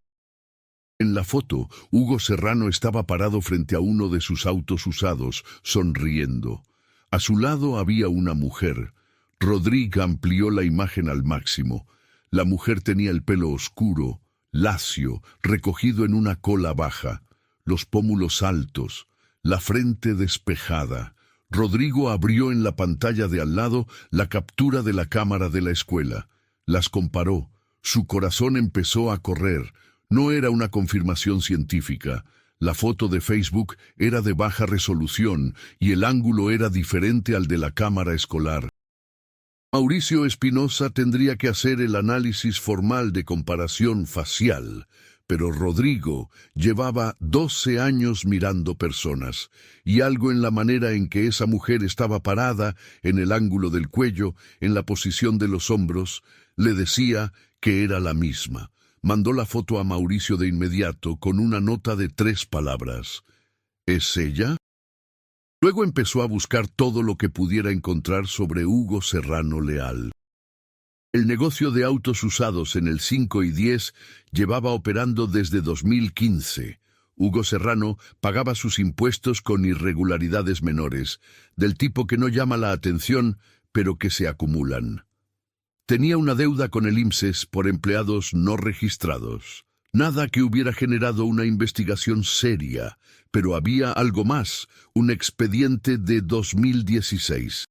Speaker 1: En la foto, Hugo Serrano estaba parado frente a uno de sus autos usados, sonriendo. A su lado había una mujer. Rodrigo amplió la imagen al máximo. La mujer tenía el pelo oscuro, lacio, recogido en una cola baja, los pómulos altos, la frente despejada. Rodrigo abrió en la pantalla de al lado la captura de la cámara de la escuela. Las comparó. Su corazón empezó a correr. No era una confirmación científica. La foto de Facebook era de baja resolución y el ángulo era diferente al de la cámara escolar. Mauricio Espinosa tendría que hacer el análisis formal de comparación facial, Pero Rodrigo llevaba 12 años mirando personas, y algo en la manera en que esa mujer estaba parada, en el ángulo del cuello, en la posición de los hombros, le decía que era la misma. Mandó la foto a Mauricio de inmediato con una nota de 3 palabras. ¿Es ella? Luego empezó a buscar todo lo que pudiera encontrar sobre Hugo Serrano Leal. El negocio de autos usados en el 5 y 10 llevaba operando desde 2015. Hugo Serrano pagaba sus impuestos con irregularidades menores, del tipo que no llama la atención, pero que se acumulan. Tenía una deuda con el IMSES por empleados no registrados. Nada que hubiera generado una investigación seria, pero había algo más, un expediente de 2016.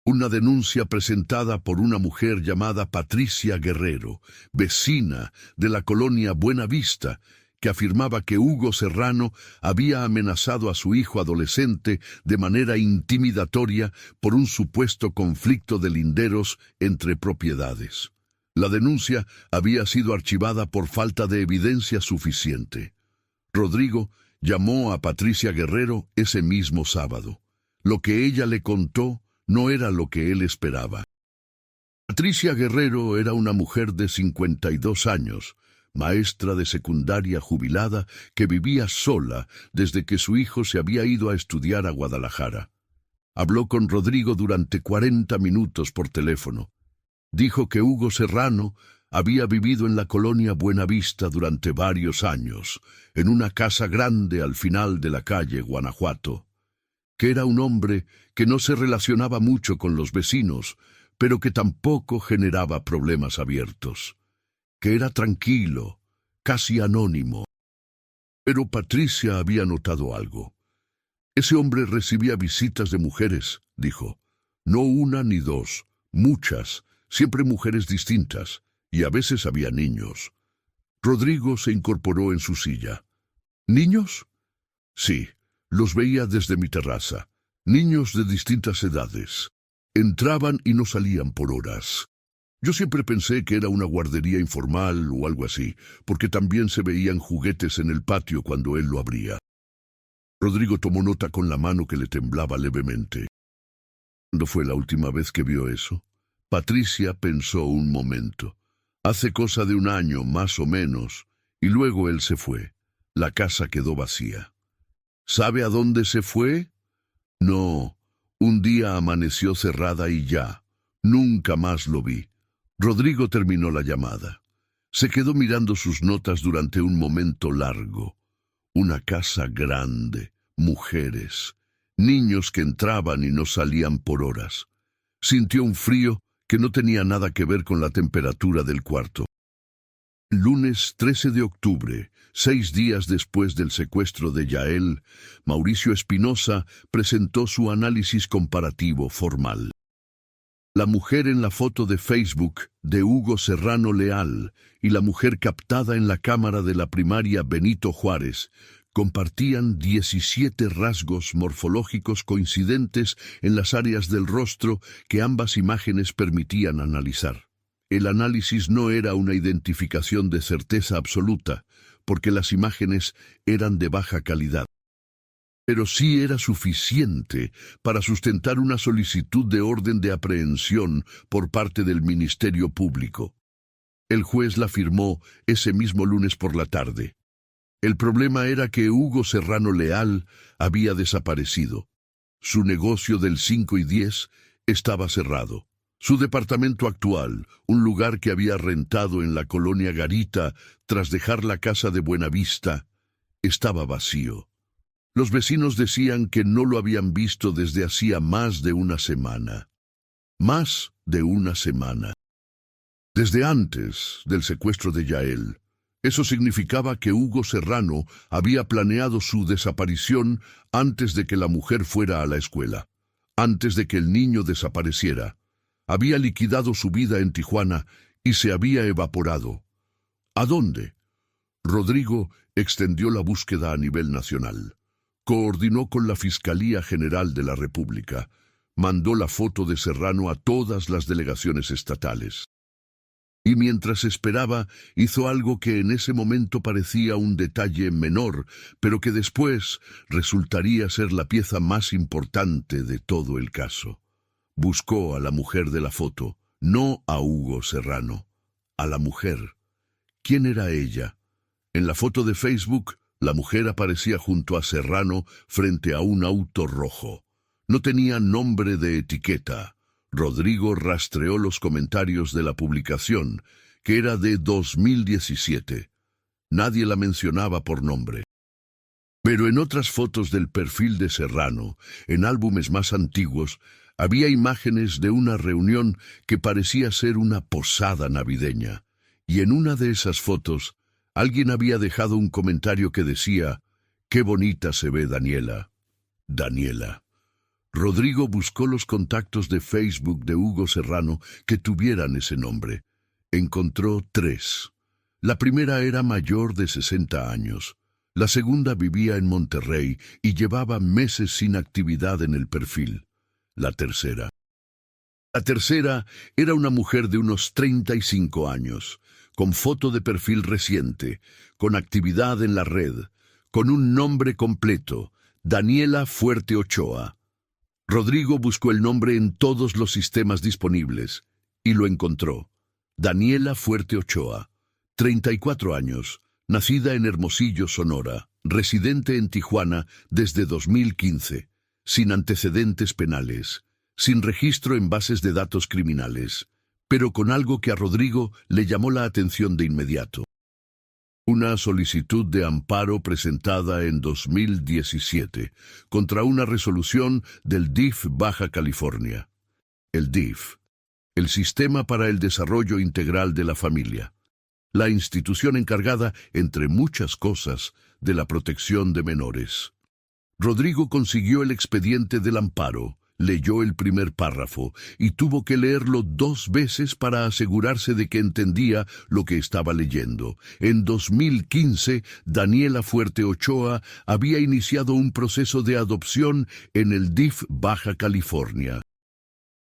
Speaker 1: Una denuncia presentada por una mujer llamada Patricia Guerrero, vecina de la colonia Buenavista, que afirmaba que Hugo Serrano había amenazado a su hijo adolescente de manera intimidatoria por un supuesto conflicto de linderos entre propiedades. La denuncia había sido archivada por falta de evidencia suficiente. Rodrigo llamó a Patricia Guerrero ese mismo sábado. Lo que ella le contó no era lo que él esperaba. Patricia Guerrero era una mujer de 52 años, maestra de secundaria jubilada que vivía sola desde que su hijo se había ido a estudiar a Guadalajara. Habló con Rodrigo durante 40 minutos por teléfono. Dijo que Hugo Serrano había vivido en la colonia Buenavista durante varios años, en una casa grande al final de la calle Guanajuato. Que era un hombre que no se relacionaba mucho con los vecinos, pero que tampoco generaba problemas abiertos. Que era tranquilo, casi anónimo. Pero Patricia había notado algo. Ese hombre recibía visitas de mujeres, dijo. No una ni dos, muchas, siempre mujeres distintas, y a veces había niños. Rodrigo se incorporó en su silla. ¿Niños? Sí. Los veía desde mi terraza. Niños de distintas edades. Entraban y no salían por horas. Yo siempre pensé que era una guardería informal o algo así, porque también se veían juguetes en el patio cuando él lo abría. Rodrigo tomó nota con la mano que le temblaba levemente. ¿Cuándo fue la última vez que vio eso? Patricia pensó un momento. Hace cosa de un año, más o menos, y luego él se fue. La casa quedó vacía. ¿Sabe a dónde se fue? No, un día amaneció cerrada y ya. Nunca más lo vi. Rodrigo terminó la llamada. Se quedó mirando sus notas durante un momento largo. Una casa grande, mujeres, niños que entraban y no salían por horas. Sintió un frío que no tenía nada que ver con la temperatura del cuarto. Lunes 13 de octubre, 6 días después del secuestro de Yael, Mauricio Espinosa presentó su análisis comparativo formal. La mujer en la foto de Facebook de Hugo Serrano Leal y la mujer captada en la cámara de la primaria Benito Juárez compartían 17 rasgos morfológicos coincidentes en las áreas del rostro que ambas imágenes permitían analizar. El análisis no era una identificación de certeza absoluta, porque las imágenes eran de baja calidad. Pero sí era suficiente para sustentar una solicitud de orden de aprehensión por parte del Ministerio Público. El juez la firmó ese mismo lunes por la tarde. El problema era que Hugo Serrano Leal había desaparecido. Su negocio del 5 y 10 estaba cerrado. Su departamento actual, un lugar que había rentado en la colonia Garita tras dejar la casa de Buenavista, estaba vacío. Los vecinos decían que no lo habían visto desde hacía más de una semana. Más de una semana. Desde antes del secuestro de Yael. Eso significaba que Hugo Serrano había planeado su desaparición antes de que la mujer fuera a la escuela, antes de que el niño desapareciera. Había liquidado su vida en Tijuana y se había evaporado. ¿A dónde? Rodrigo extendió la búsqueda a nivel nacional. Coordinó con la Fiscalía General de la República. Mandó la foto de Serrano a todas las delegaciones estatales. Y mientras esperaba, hizo algo que en ese momento parecía un detalle menor, pero que después resultaría ser la pieza más importante de todo el caso. Buscó a la mujer de la foto, no a Hugo Serrano, a la mujer. ¿Quién era ella? En la foto de Facebook, la mujer aparecía junto a Serrano frente a un auto rojo. No tenía nombre de etiqueta. Rodrigo rastreó los comentarios de la publicación, que era de 2017. Nadie la mencionaba por nombre. Pero en otras fotos del perfil de Serrano, en álbumes más antiguos, había imágenes de una reunión que parecía ser una posada navideña. Y en una de esas fotos, alguien había dejado un comentario que decía: «Qué bonita se ve Daniela». Daniela. Rodrigo buscó los contactos de Facebook de Hugo Serrano que tuvieran ese nombre. Encontró 3. La primera era mayor de 60 años. La segunda vivía en Monterrey y llevaba meses sin actividad en el perfil. La tercera era una mujer de unos 35 años, con foto de perfil reciente, con actividad en la red, con un nombre completo: Daniela Fuerte Ochoa. Rodrigo buscó el nombre en todos los sistemas disponibles y lo encontró. Daniela Fuerte Ochoa, 34 años, nacida en Hermosillo, Sonora, residente en Tijuana desde 2015, sin antecedentes penales, sin registro en bases de datos criminales, pero con algo que a Rodrigo le llamó la atención de inmediato. Una solicitud de amparo presentada en 2017 contra una resolución del DIF Baja California. El DIF, el Sistema para el Desarrollo Integral de la Familia, la institución encargada, entre muchas cosas, de la protección de menores. Rodrigo consiguió el expediente del amparo, leyó el primer párrafo y tuvo que leerlo 2 veces para asegurarse de que entendía lo que estaba leyendo. En 2015, Daniela Fuerte Ochoa había iniciado un proceso de adopción en el DIF Baja California.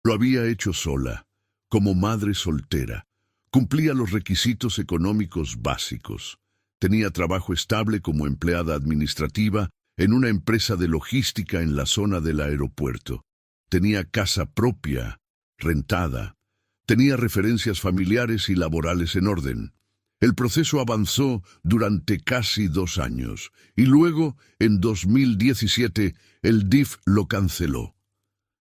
Speaker 1: Lo había hecho sola, como madre soltera. Cumplía los requisitos económicos básicos. Tenía trabajo estable como empleada administrativa en una empresa de logística en la zona del aeropuerto. Tenía casa propia, rentada. Tenía referencias familiares y laborales en orden. El proceso avanzó durante casi 2 años y luego, en 2017, el DIF lo canceló.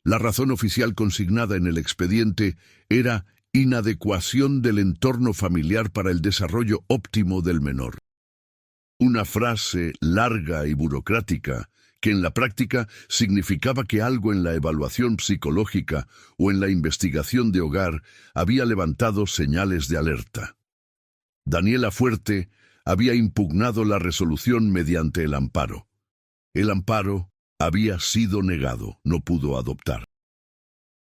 Speaker 1: La razón oficial consignada en el expediente era inadecuación del entorno familiar para el desarrollo óptimo del menor. Una frase larga y burocrática que en la práctica significaba que algo en la evaluación psicológica o en la investigación de hogar había levantado señales de alerta. Daniela Fuerte había impugnado la resolución mediante el amparo. El amparo había sido negado, no pudo adoptar.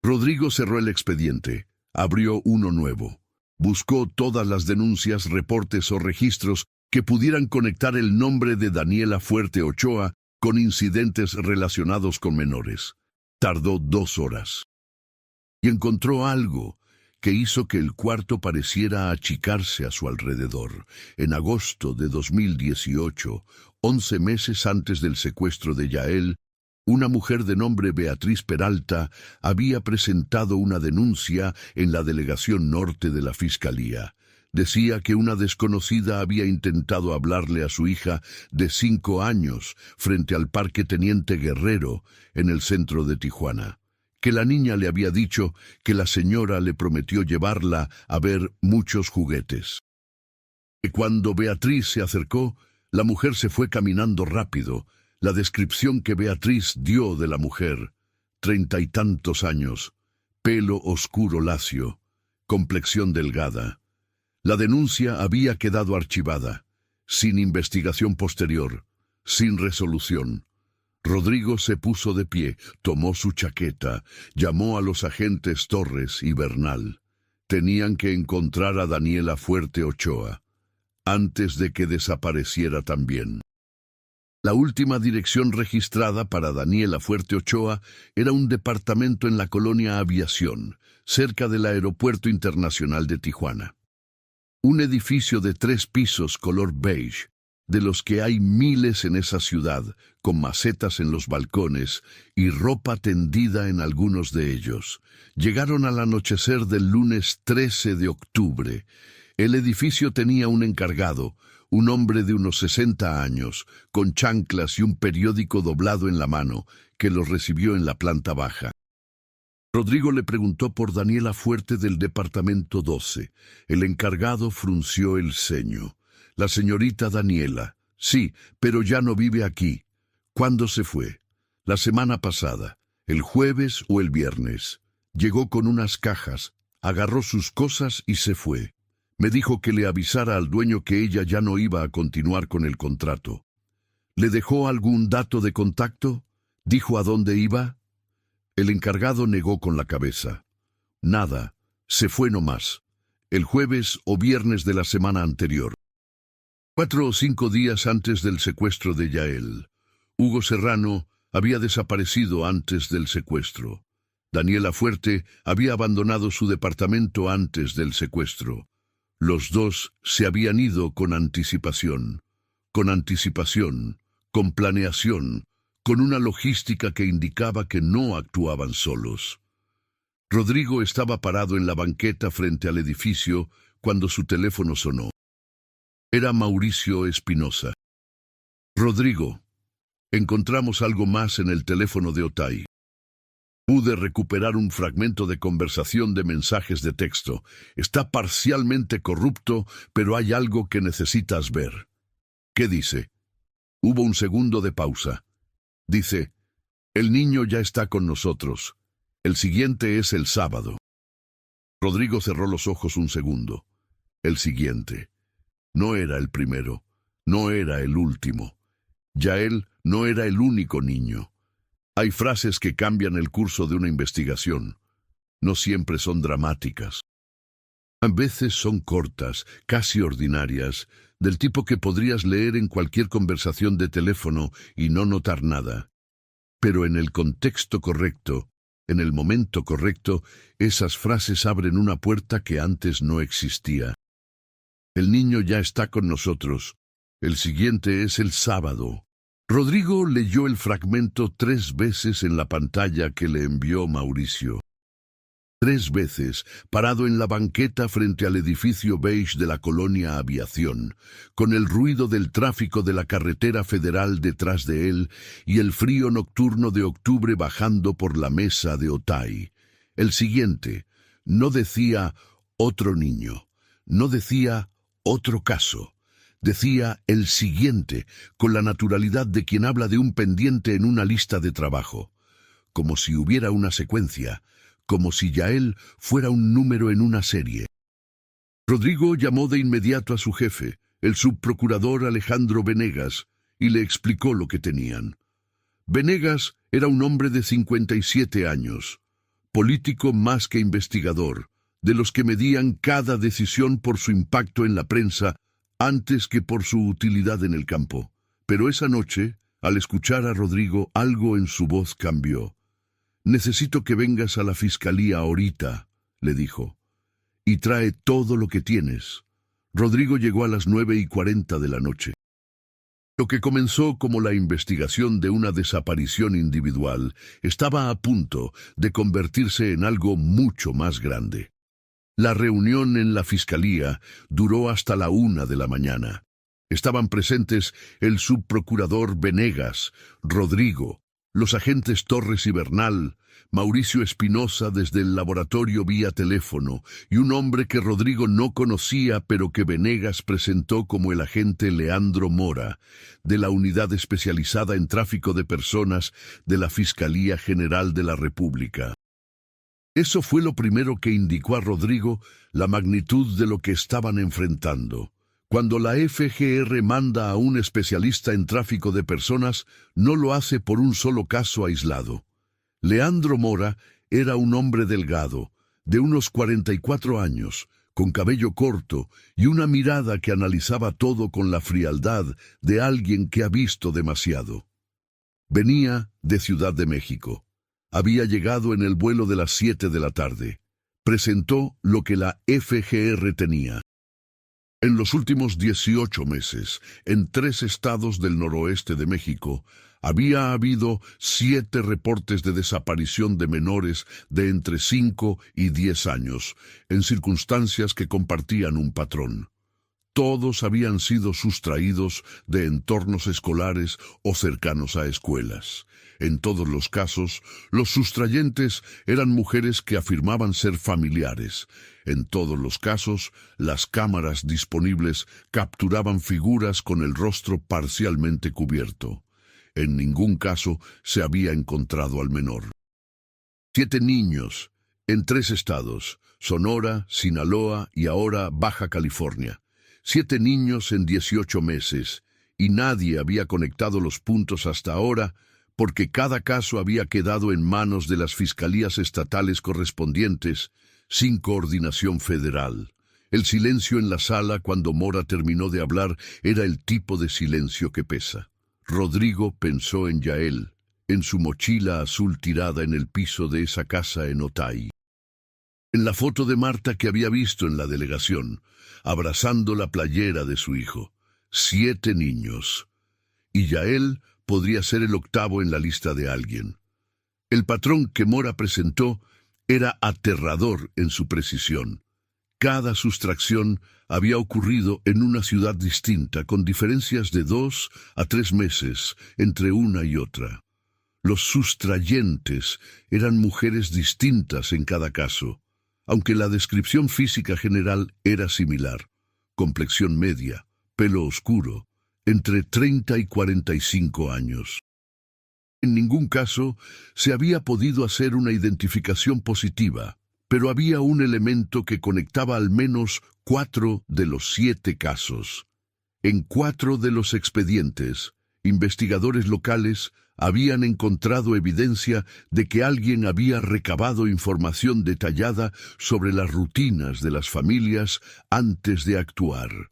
Speaker 1: Rodrigo cerró el expediente, abrió uno nuevo. Buscó todas las denuncias, reportes o registros que pudieran conectar el nombre de Daniela Fuerte Ochoa con incidentes relacionados con menores. Tardó 2 horas. Y encontró algo que hizo que el cuarto pareciera achicarse a su alrededor. En agosto de 2018, 11 meses antes del secuestro de Yael, una mujer de nombre Beatriz Peralta había presentado una denuncia en la Delegación Norte de la Fiscalía. Decía que una desconocida había intentado hablarle a su hija de 5 años frente al Parque Teniente Guerrero en el centro de Tijuana. Que la niña le había dicho que la señora le prometió llevarla a ver muchos juguetes. Que cuando Beatriz se acercó, la mujer se fue caminando rápido. La descripción que Beatriz dio de la mujer: 30 y tantos años, pelo oscuro lacio, complexión delgada. La denuncia había quedado archivada, sin investigación posterior, sin resolución. Rodrigo se puso de pie, tomó su chaqueta, llamó a los agentes Torres y Bernal. Tenían que encontrar a Daniela Fuerte Ochoa, antes de que desapareciera también. La última dirección registrada para Daniela Fuerte Ochoa era un departamento en la colonia Aviación, cerca del Aeropuerto Internacional de Tijuana. Un edificio de 3 pisos color beige, de los que hay miles en esa ciudad, con macetas en los balcones y ropa tendida en algunos de ellos. Llegaron al anochecer del lunes 13 de octubre. El edificio tenía un encargado, un hombre de unos 60 años, con chanclas y un periódico doblado en la mano, que los recibió en la planta baja. Rodrigo le preguntó por Daniela Fuerte del departamento 12. El encargado frunció el ceño. La señorita Daniela. Sí, pero ya no vive aquí. ¿Cuándo se fue? La semana pasada. ¿El jueves o el viernes? Llegó con unas cajas, agarró sus cosas y se fue. Me dijo que le avisara al dueño que ella ya no iba a continuar con el contrato. ¿Le dejó algún dato de contacto? ¿Dijo a dónde iba? El encargado negó con la cabeza. Nada, se fue nomás. El jueves o viernes de la semana anterior. 4 o 5 días antes del secuestro de Yael. Hugo Serrano había desaparecido antes del secuestro. Daniela Fuerte había abandonado su departamento antes del secuestro. Los dos se habían ido con anticipación, con planeación, con una logística que indicaba que no actuaban solos. Rodrigo estaba parado en la banqueta frente al edificio cuando su teléfono sonó. Era Mauricio Espinosa. Rodrigo, encontramos algo más en el teléfono de Otay. Pude recuperar un fragmento de conversación de mensajes de texto. Está parcialmente corrupto, pero hay algo que necesitas ver. ¿Qué dice? Hubo un segundo de pausa. Dice, el niño ya está con nosotros. El siguiente es el sábado. Rodrigo cerró los ojos un segundo. El siguiente. No era el primero. No era el último. Yael no era el único niño. Hay frases que cambian el curso de una investigación. No siempre son dramáticas. A veces son cortas, casi ordinarias, del tipo que podrías leer en cualquier conversación de teléfono y no notar nada. Pero en el contexto correcto, en el momento correcto, esas frases abren una puerta que antes no existía. El niño ya está con nosotros. El siguiente es el sábado. Rodrigo leyó el fragmento 3 veces en la pantalla que le envió Mauricio. 3 veces, parado en la banqueta frente al edificio beige de la colonia Aviación, con el ruido del tráfico de la carretera federal detrás de él y el frío nocturno de octubre bajando por la mesa de Otay. El siguiente no decía otro niño, no decía otro caso. Decía el siguiente, con la naturalidad de quien habla de un pendiente en una lista de trabajo, como si hubiera una secuencia, como si Yael fuera un número en una serie. Rodrigo llamó de inmediato a su jefe, el subprocurador Alejandro Venegas, y le explicó lo que tenían. Venegas era un hombre de 57 años, político más que investigador, de los que medían cada decisión por su impacto en la prensa antes que por su utilidad en el campo. Pero esa noche, al escuchar a Rodrigo, algo en su voz cambió. «Necesito que vengas a la fiscalía ahorita», le dijo, «y trae todo lo que tienes». Rodrigo llegó a las 9:40 de la noche. Lo que comenzó como la investigación de una desaparición individual estaba a punto de convertirse en algo mucho más grande. La reunión en la fiscalía duró hasta la 1 de la mañana. Estaban presentes el subprocurador Venegas, Rodrigo, los agentes Torres y Bernal, Mauricio Espinosa desde el laboratorio vía teléfono y un hombre que Rodrigo no conocía pero que Venegas presentó como el agente Leandro Mora, de la Unidad Especializada en Tráfico de Personas de la Fiscalía General de la República. Eso fue lo primero que indicó a Rodrigo la magnitud de lo que estaban enfrentando. Cuando la FGR manda a un especialista en tráfico de personas, no lo hace por un solo caso aislado. Leandro Mora era un hombre delgado, de unos 44 años, con cabello corto y una mirada que analizaba todo con la frialdad de alguien que ha visto demasiado. Venía de Ciudad de México. Había llegado en el vuelo de las 7 de la tarde. Presentó lo que la FGR tenía. En los últimos 18 meses, en 3 estados del noroeste de México, había habido 7 reportes de desaparición de menores de entre 5 y 10 años, en circunstancias que compartían un patrón. Todos habían sido sustraídos de entornos escolares o cercanos a escuelas. En todos los casos, los sustrayentes eran mujeres que afirmaban ser familiares. En todos los casos, las cámaras disponibles capturaban figuras con el rostro parcialmente cubierto. En ningún caso se había encontrado al menor. 7 niños, en 3 estados, Sonora, Sinaloa y ahora Baja California. 7 niños en 18 meses, y nadie había conectado los puntos hasta ahora porque cada caso había quedado en manos de las fiscalías estatales correspondientes, sin coordinación federal. El silencio en la sala cuando Mora terminó de hablar era el tipo de silencio que pesa. Rodrigo pensó en Yael, en su mochila azul tirada en el piso de esa casa en Otay. En la foto de Marta que había visto en la delegación, abrazando la playera de su hijo. 7 niños. Y Yael podría ser el 8º en la lista de alguien. El patrón que Mora presentó era aterrador en su precisión. Cada sustracción había ocurrido en una ciudad distinta, con diferencias de 2 a 3 meses entre una y otra. Los sustrayentes eran mujeres distintas en cada caso, aunque la descripción física general era similar. Complexión media, pelo oscuro, entre 30 y 45 años. En ningún caso se había podido hacer una identificación positiva, pero había un elemento que conectaba al menos 4 de los 7 casos. En 4 de los expedientes, investigadores locales habían encontrado evidencia de que alguien había recabado información detallada sobre las rutinas de las familias antes de actuar.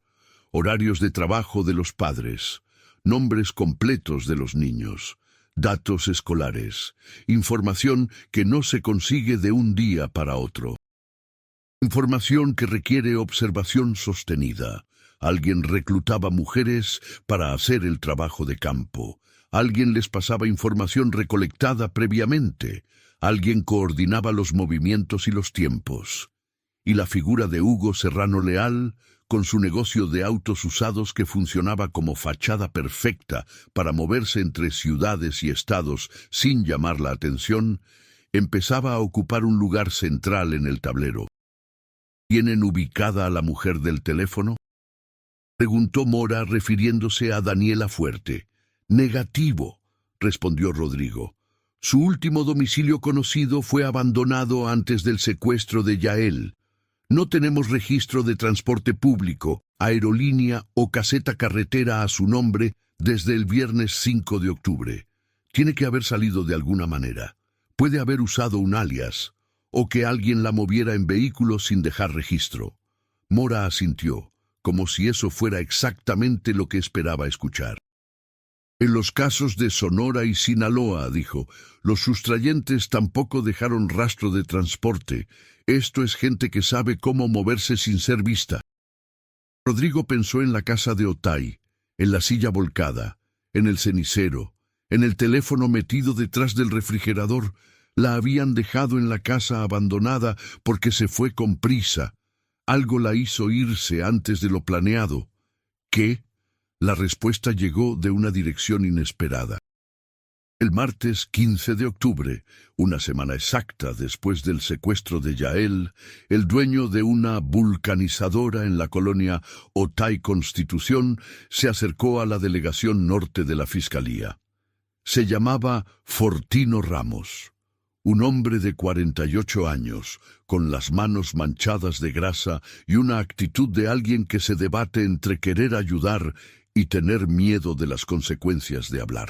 Speaker 1: Horarios de trabajo de los padres, nombres completos de los niños, datos escolares, información que no se consigue de un día para otro. Información que requiere observación sostenida. Alguien reclutaba mujeres para hacer el trabajo de campo. Alguien les pasaba información recolectada previamente. Alguien coordinaba los movimientos y los tiempos. Y la figura de Hugo Serrano Leal, con su negocio de autos usados que funcionaba como fachada perfecta para moverse entre ciudades y estados sin llamar la atención, empezaba a ocupar un lugar central en el tablero. ¿Tienen ubicada a la mujer del teléfono?, preguntó Mora refiriéndose a Daniela Fuerte. Negativo, respondió Rodrigo. Su último domicilio conocido fue abandonado antes del secuestro de Yael. No tenemos registro de transporte público, aerolínea o caseta carretera a su nombre desde el viernes 5 de octubre. Tiene que haber salido de alguna manera. Puede haber usado un alias, o que alguien la moviera en vehículo sin dejar registro. Mora asintió, como si eso fuera exactamente lo que esperaba escuchar. En los casos de Sonora y Sinaloa, dijo, los sustrayentes tampoco dejaron rastro de transporte. Esto es gente que sabe cómo moverse sin ser vista. Rodrigo pensó en la casa de Otay, en la silla volcada, en el cenicero, en el teléfono metido detrás del refrigerador. La habían dejado en la casa abandonada porque se fue con prisa. Algo la hizo irse antes de lo planeado. ¿Qué? La respuesta llegó de una dirección inesperada. El martes 15 de octubre, una semana exacta después del secuestro de Yael, el dueño de una vulcanizadora en la colonia Otay Constitución se acercó a la delegación norte de la Fiscalía. Se llamaba Fortino Ramos. Un hombre de 48 años, con las manos manchadas de grasa y una actitud de alguien que se debate entre querer ayudar y tener miedo de las consecuencias de hablar.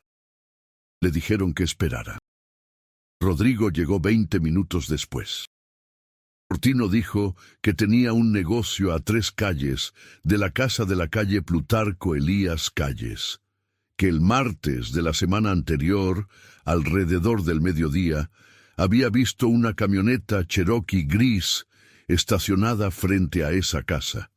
Speaker 1: Le dijeron que esperara. Rodrigo llegó 20 minutos después. Fortino dijo que tenía un negocio a 3 calles de la casa de la calle Plutarco Elías Calles, que el martes de la semana anterior, alrededor del mediodía, había visto una camioneta Cherokee gris estacionada frente a esa casa,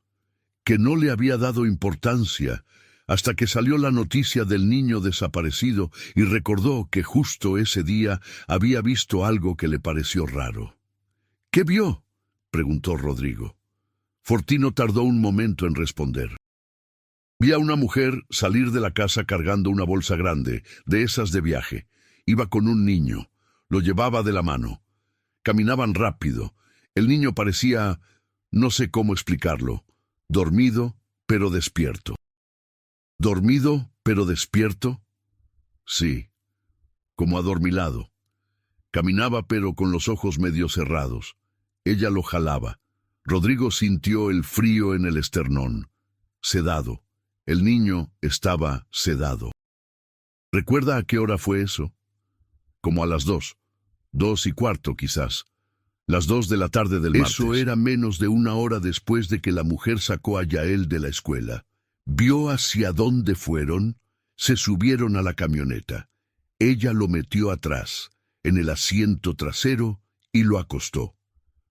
Speaker 1: que no le había dado importancia hasta que salió la noticia del niño desaparecido y recordó que justo ese día había visto algo que le pareció raro. ¿Qué vio?, preguntó Rodrigo. Fortino tardó un momento en responder. Vi a una mujer salir de la casa cargando una bolsa grande, de esas de viaje. Iba con un niño, lo llevaba de la mano. Caminaban rápido. El niño parecía, no sé cómo explicarlo, dormido pero despierto. ¿Dormido pero despierto? Sí, como adormilado. Caminaba pero con los ojos medio cerrados. Ella lo jalaba. Rodrigo sintió el frío en el esternón. Sedado. El niño estaba sedado. ¿Recuerda a qué hora fue eso? Como a las 2. 2:15 quizás. Las 2 de la tarde del martes. Eso era menos de una hora después de que la mujer sacó a Yael de la escuela. Vio hacia dónde fueron, se subieron a la camioneta. Ella lo metió atrás, en el asiento trasero, y lo acostó.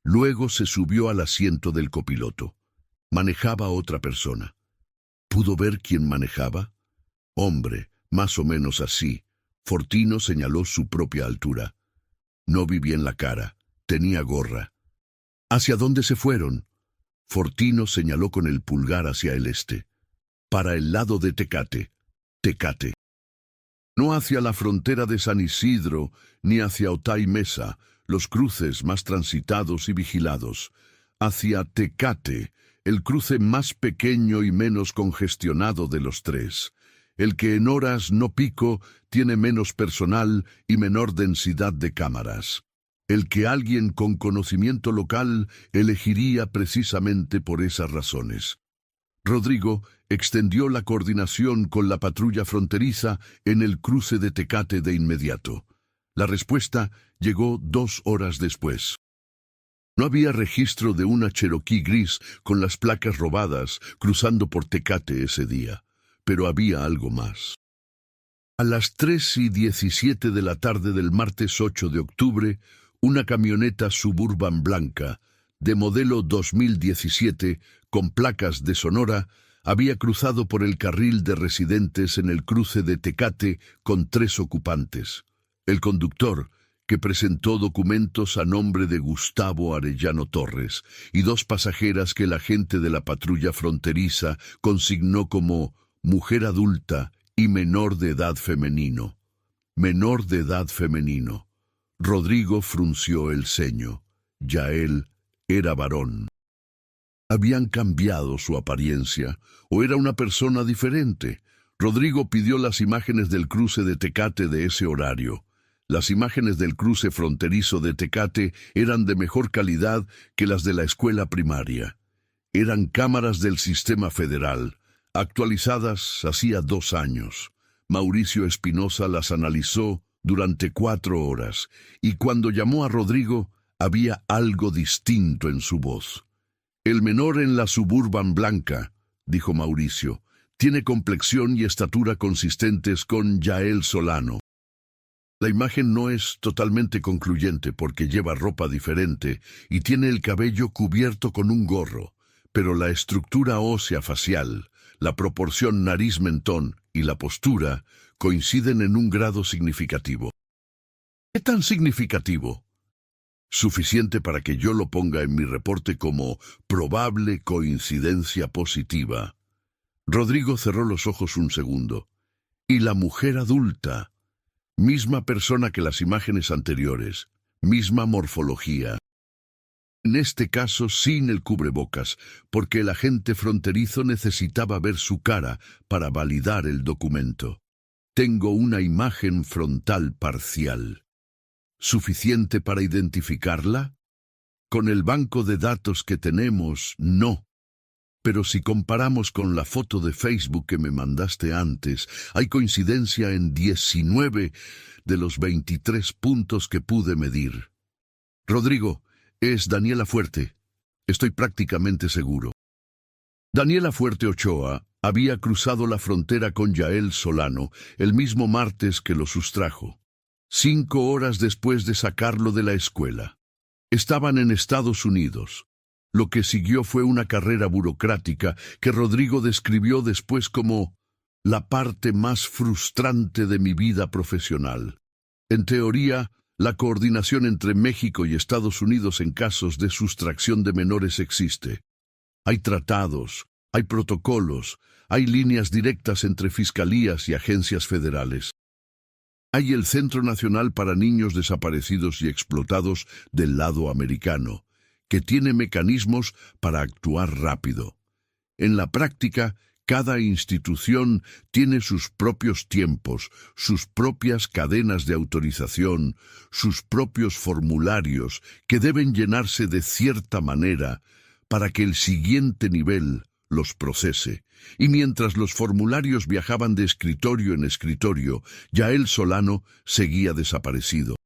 Speaker 1: Luego se subió al asiento del copiloto. Manejaba otra persona. ¿Pudo ver quién manejaba? Hombre, más o menos así. Fortino señaló su propia altura. No vi bien la cara. Tenía gorra. ¿Hacia dónde se fueron? Fortino señaló con el pulgar hacia el este. Para el lado de Tecate. Tecate. No hacia la frontera de San Isidro, ni hacia Otay Mesa, los cruces más transitados y vigilados. Hacia Tecate, el cruce más pequeño y menos congestionado de los tres. El que en horas no pico tiene menos personal y menor densidad de cámaras. El que alguien con conocimiento local elegiría precisamente por esas razones. Rodrigo extendió la coordinación con la patrulla fronteriza en el cruce de Tecate de inmediato. La respuesta llegó 2 horas después. No había registro de una Cherokee gris con las placas robadas cruzando por Tecate ese día, pero había algo más. A las 3:17 de la tarde del martes 8 de octubre, una camioneta Suburban blanca, de modelo 2017, con placas de Sonora, había cruzado por el carril de residentes en el cruce de Tecate con 3 ocupantes. El conductor, que presentó documentos a nombre de Gustavo Arellano Torres, y 2 pasajeras que el agente de la patrulla fronteriza consignó como mujer adulta y menor de edad femenino. Menor de edad femenino. Rodrigo frunció el ceño. Yael era varón. ¿Habían cambiado su apariencia o era una persona diferente? Rodrigo pidió las imágenes del cruce de Tecate de ese horario. Las imágenes del cruce fronterizo de Tecate eran de mejor calidad que las de la escuela primaria. Eran cámaras del sistema federal, actualizadas hacía 2 años. Mauricio Espinosa las analizó durante 4 horas, y cuando llamó a Rodrigo, había algo distinto en su voz. El menor en la Suburban blanca, dijo Mauricio, tiene complexión y estatura consistentes con Yael Solano. La imagen no es totalmente concluyente porque lleva ropa diferente y tiene el cabello cubierto con un gorro, pero la estructura ósea facial, la proporción nariz-mentón y la postura coinciden en un grado significativo. ¿Qué tan significativo? Suficiente para que yo lo ponga en mi reporte como probable coincidencia positiva. Rodrigo cerró los ojos un segundo. Y la mujer adulta, misma persona que las imágenes anteriores, misma morfología. En este caso sin el cubrebocas, porque el agente fronterizo necesitaba ver su cara para validar el documento. Tengo una imagen frontal parcial. ¿Suficiente para identificarla? Con el banco de datos que tenemos, no. Pero si comparamos con la foto de Facebook que me mandaste antes, hay coincidencia en 19 de los 23 puntos que pude medir. Rodrigo, es Daniela Fuerte. Estoy prácticamente seguro. Daniela Fuerte Ochoa había cruzado la frontera con Yael Solano el mismo martes que lo sustrajo. 5 horas después de sacarlo de la escuela. Estaban en Estados Unidos. Lo que siguió fue una carrera burocrática que Rodrigo describió después como la parte más frustrante de mi vida profesional. En teoría, la coordinación entre México y Estados Unidos en casos de sustracción de menores existe. Hay tratados, hay protocolos, hay líneas directas entre fiscalías y agencias federales. Hay el Centro Nacional para Niños Desaparecidos y Explotados del lado americano, que tiene mecanismos para actuar rápido. En la práctica, cada institución tiene sus propios tiempos, sus propias cadenas de autorización, sus propios formularios que deben llenarse de cierta manera para que el siguiente nivel los procese. Y mientras los formularios viajaban de escritorio en escritorio, Yael Solano seguía desaparecido.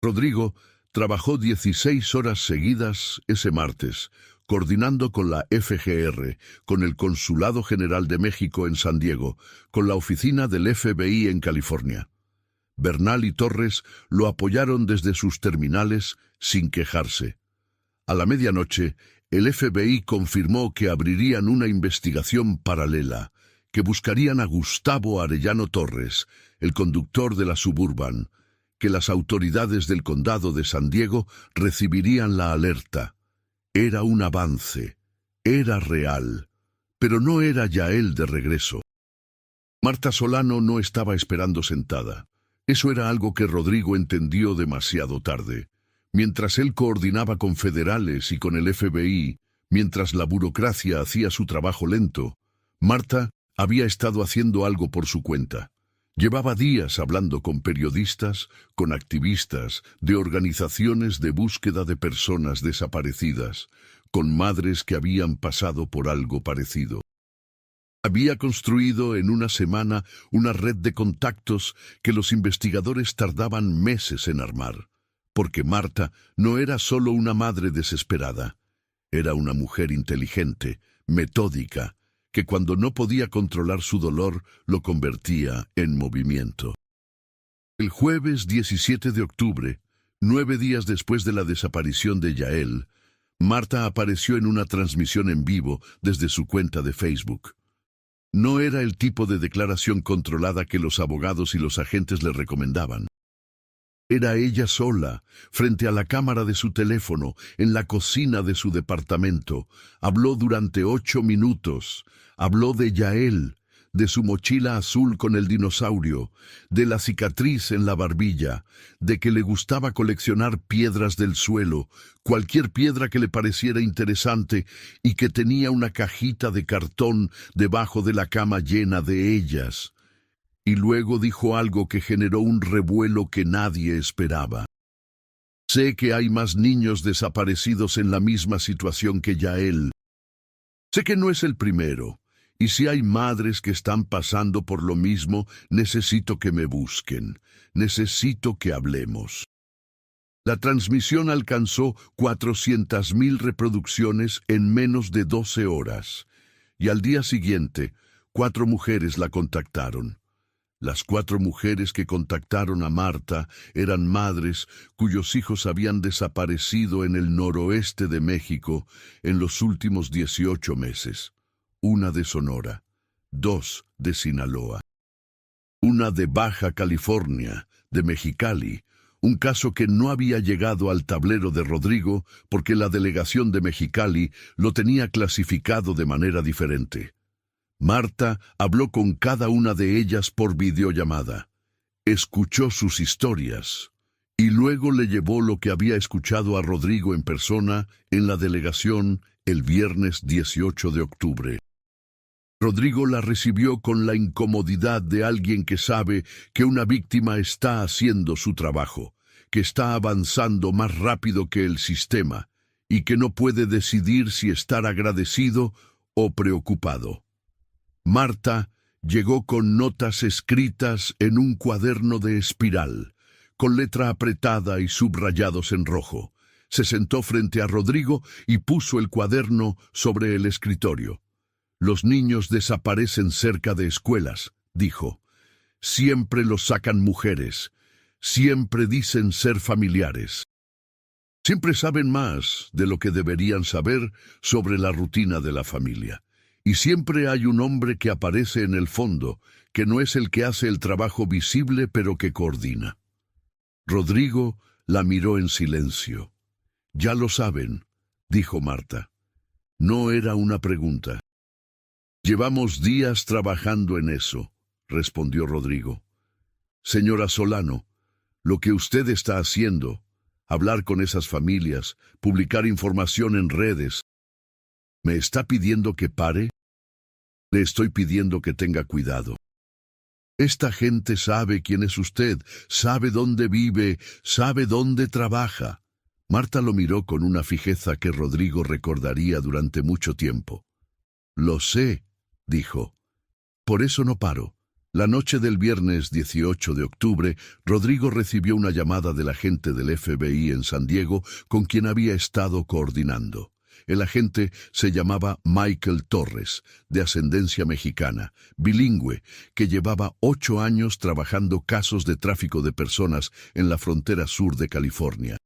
Speaker 1: Rodrigo trabajó 16 horas seguidas ese martes, coordinando con la FGR, con el Consulado General de México en San Diego, con la oficina del FBI en California. Bernal y Torres lo apoyaron desde sus terminales sin quejarse. A la medianoche, el FBI confirmó que abrirían una investigación paralela, que buscarían a Gustavo Arellano Torres, el conductor de la Suburban, que las autoridades del condado de San Diego recibirían la alerta. Era un avance, era real, pero no era Yael de regreso. Marta Solano no estaba esperando sentada. Eso era algo que Rodrigo entendió demasiado tarde. Mientras él coordinaba con federales y con el FBI, mientras la burocracia hacía su trabajo lento, Marta había estado haciendo algo por su cuenta. Llevaba días hablando con periodistas, con activistas, de organizaciones de búsqueda de personas desaparecidas, con madres que habían pasado por algo parecido. Había construido en una semana una red de contactos que los investigadores tardaban meses en armar, porque Marta no era solo una madre desesperada, era una mujer inteligente, metódica, que cuando no podía controlar su dolor, lo convertía en movimiento. El jueves 17 de octubre, 9 días después de la desaparición de Yael, Marta apareció en una transmisión en vivo desde su cuenta de Facebook. No era el tipo de declaración controlada que los abogados y los agentes le recomendaban. Era ella sola, frente a la cámara de su teléfono, en la cocina de su departamento. Habló durante 8 minutos. Habló de Yael, de su mochila azul con el dinosaurio, de la cicatriz en la barbilla, de que le gustaba coleccionar piedras del suelo, cualquier piedra que le pareciera interesante, y que tenía una cajita de cartón debajo de la cama llena de ellas. Y luego dijo algo que generó un revuelo que nadie esperaba. Sé que hay más niños desaparecidos en la misma situación que Yael. Sé que no es el primero, y si hay madres que están pasando por lo mismo, necesito que me busquen, necesito que hablemos. La transmisión alcanzó 400,000 reproducciones en menos de 12 horas, y al día siguiente, 4 mujeres la contactaron. Las 4 mujeres que contactaron a Marta eran madres cuyos hijos habían desaparecido en el noroeste de México en los últimos 18 meses. Una de Sonora, 2 de Sinaloa, una de Baja California, de Mexicali, un caso que no había llegado al tablero de Rodrigo porque la delegación de Mexicali lo tenía clasificado de manera diferente. Marta habló con cada una de ellas por videollamada. Escuchó sus historias y luego le llevó lo que había escuchado a Rodrigo en persona en la delegación el viernes 18 de octubre. Rodrigo la recibió con la incomodidad de alguien que sabe que una víctima está haciendo su trabajo, que está avanzando más rápido que el sistema y que no puede decidir si estar agradecido o preocupado. Marta llegó con notas escritas en un cuaderno de espiral, con letra apretada y subrayados en rojo. Se sentó frente a Rodrigo y puso el cuaderno sobre el escritorio. Los niños desaparecen cerca de escuelas, dijo. Siempre los sacan mujeres. Siempre dicen ser familiares. Siempre saben más de lo que deberían saber sobre la rutina de la familia. Y siempre hay un hombre que aparece en el fondo, que no es el que hace el trabajo visible, pero que coordina. Rodrigo la miró en silencio. «Ya lo saben», dijo Marta. No era una pregunta. «Llevamos días trabajando en eso», respondió Rodrigo. «Señora Solano, lo que usted está haciendo, hablar con esas familias, publicar información en redes, ¿me está pidiendo que pare? Le estoy pidiendo que tenga cuidado. Esta gente sabe quién es usted, sabe dónde vive, sabe dónde trabaja». Marta lo miró con una fijeza que Rodrigo recordaría durante mucho tiempo. «Lo sé», dijo. «Por eso no paro». La noche del viernes 18 de octubre, Rodrigo recibió una llamada del agente del FBI en San Diego con quien había estado coordinando. El agente se llamaba Michael Torres, de ascendencia mexicana, bilingüe, que llevaba 8 años trabajando casos de tráfico de personas en la frontera sur de California.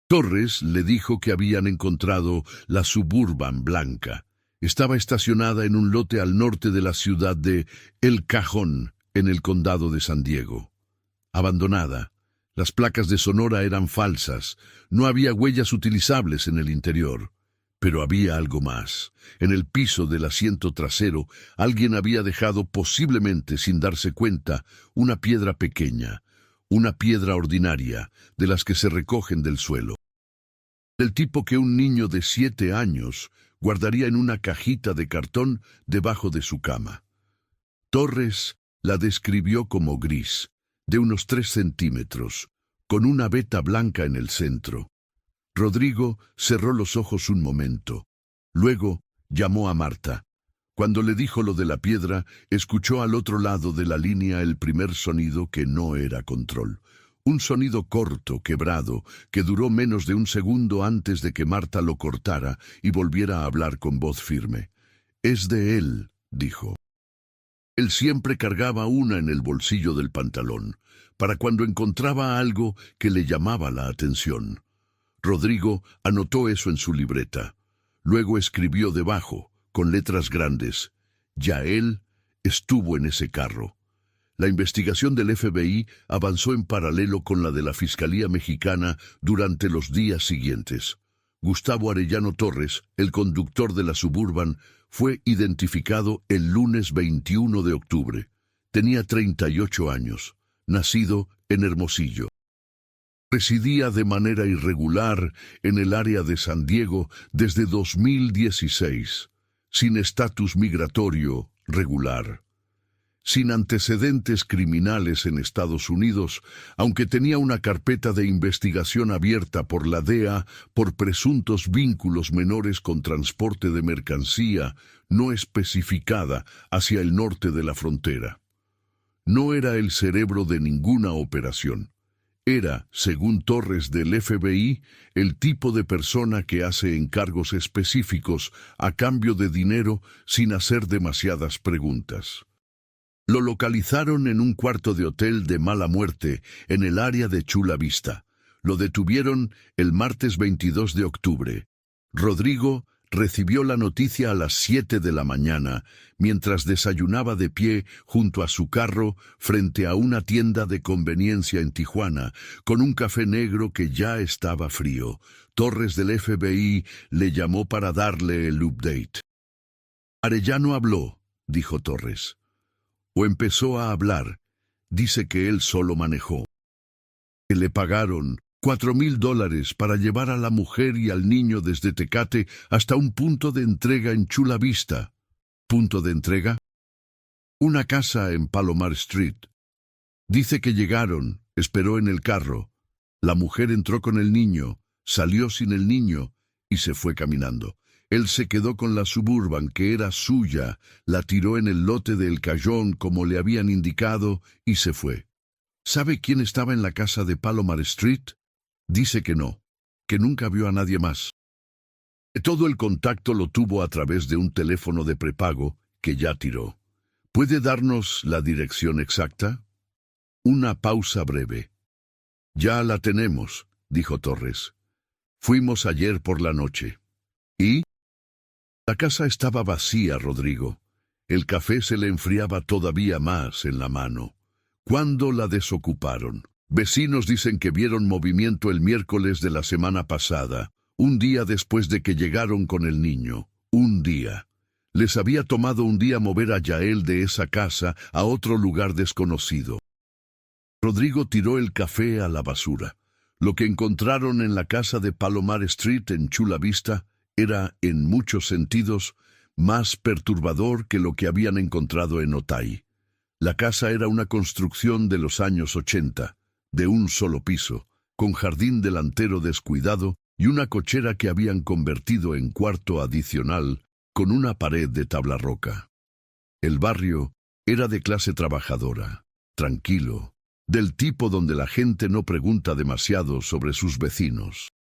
Speaker 1: Torres le dijo que habían encontrado la Suburban blanca. Estaba estacionada en un lote al norte de la ciudad de El Cajón, en el condado de San Diego. Abandonada. Las placas de Sonora eran falsas. No había huellas utilizables en el interior. Pero había algo más. En el piso del asiento trasero, alguien había dejado, posiblemente sin darse cuenta, una piedra pequeña, una piedra ordinaria, de las que se recogen del suelo. Del tipo que un niño de 7 años guardaría en una cajita de cartón debajo de su cama. Torres la describió como gris, de unos 3 centímetros, con una veta blanca en el centro. Rodrigo cerró los ojos un momento. Luego llamó a Marta. Cuando le dijo lo de la piedra, escuchó al otro lado de la línea el primer sonido que no era control. Un sonido corto, quebrado, que duró menos de un segundo antes de que Marta lo cortara y volviera a hablar con voz firme. «Es de él», dijo. Él siempre cargaba una en el bolsillo del pantalón, para cuando encontraba algo que le llamaba la atención. Rodrigo anotó eso en su libreta. Luego escribió debajo, con letras grandes: «Yael estuvo en ese carro». La investigación del FBI avanzó en paralelo con la de la Fiscalía Mexicana durante los días siguientes. Gustavo Arellano Torres, el conductor de la Suburban, fue identificado el lunes 21 de octubre. Tenía 38 años, nacido en Hermosillo. Residía de manera irregular en el área de San Diego desde 2016, sin estatus migratorio regular. Sin antecedentes criminales en Estados Unidos, aunque tenía una carpeta de investigación abierta por la DEA por presuntos vínculos menores con transporte de mercancía no especificada hacia el norte de la frontera. No era el cerebro de ninguna operación. Era, según Torres del FBI, el tipo de persona que hace encargos específicos a cambio de dinero sin hacer demasiadas preguntas. Lo localizaron en un cuarto de hotel de mala muerte en el área de Chula Vista. Lo detuvieron el martes 22 de octubre. Rodrigo recibió la noticia a las 7 de la mañana, mientras desayunaba de pie junto a su carro frente a una tienda de conveniencia en Tijuana, con un café negro que ya estaba frío. Torres del FBI le llamó para darle el update. «Arellano habló», dijo Torres. «O empezó a hablar. Dice que él solo manejó. Que le pagaron $4,000 para llevar a la mujer y al niño desde Tecate hasta un punto de entrega en Chula Vista». ¿Punto de entrega? «Una casa en Palomar Street. Dice que llegaron, esperó en el carro. La mujer entró con el niño, salió sin el niño y se fue caminando. Él se quedó con la Suburban, que era suya, la tiró en el lote del Cajón como le habían indicado y se fue. ¿Sabe quién estaba en la casa de Palomar Street? Dice que no, que nunca vio a nadie más. Todo el contacto lo tuvo a través de un teléfono de prepago que ya tiró. ¿Puede darnos la dirección exacta?» Una pausa breve. «Ya la tenemos», dijo Torres. Fuimos ayer por la noche. ¿Y? La casa estaba vacía, Rodrigo. El café se le enfriaba todavía más en la mano. ¿Cuándo la desocuparon? Vecinos dicen que vieron movimiento el miércoles de la semana pasada, un día después de que llegaron con el niño. Un día. Les había tomado un día mover a Yael de esa casa a otro lugar desconocido. Rodrigo tiró el café a la basura. Lo que encontraron en la casa de Palomar Street en Chula Vista era, en muchos sentidos, más perturbador que lo que habían encontrado en Otay. La casa era una construcción de los años 80, de un solo piso, con jardín delantero descuidado y una cochera que habían convertido en cuarto adicional con una pared de tabla roca. El barrio era de clase trabajadora, tranquilo, del tipo donde la gente no pregunta demasiado sobre sus vecinos.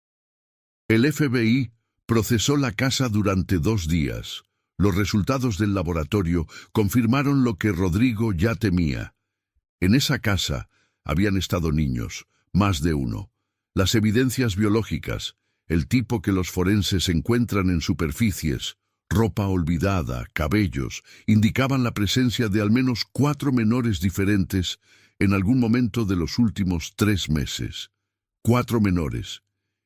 Speaker 1: El FBI procesó la casa durante 2 días. Los resultados del laboratorio confirmaron lo que Rodrigo ya temía. En esa casa habían estado niños, más de uno. Las evidencias biológicas, el tipo que los forenses encuentran en superficies, ropa olvidada, cabellos, indicaban la presencia de al menos 4 menores diferentes en algún momento de los últimos 3 meses. 4 menores.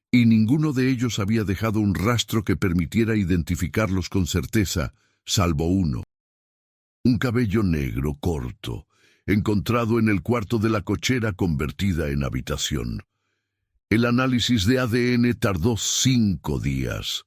Speaker 1: Y ninguno de ellos había dejado un rastro que permitiera identificarlos con certeza, salvo uno. Un cabello negro corto, encontrado en el cuarto de la cochera convertida en habitación. El análisis de ADN tardó 5 días.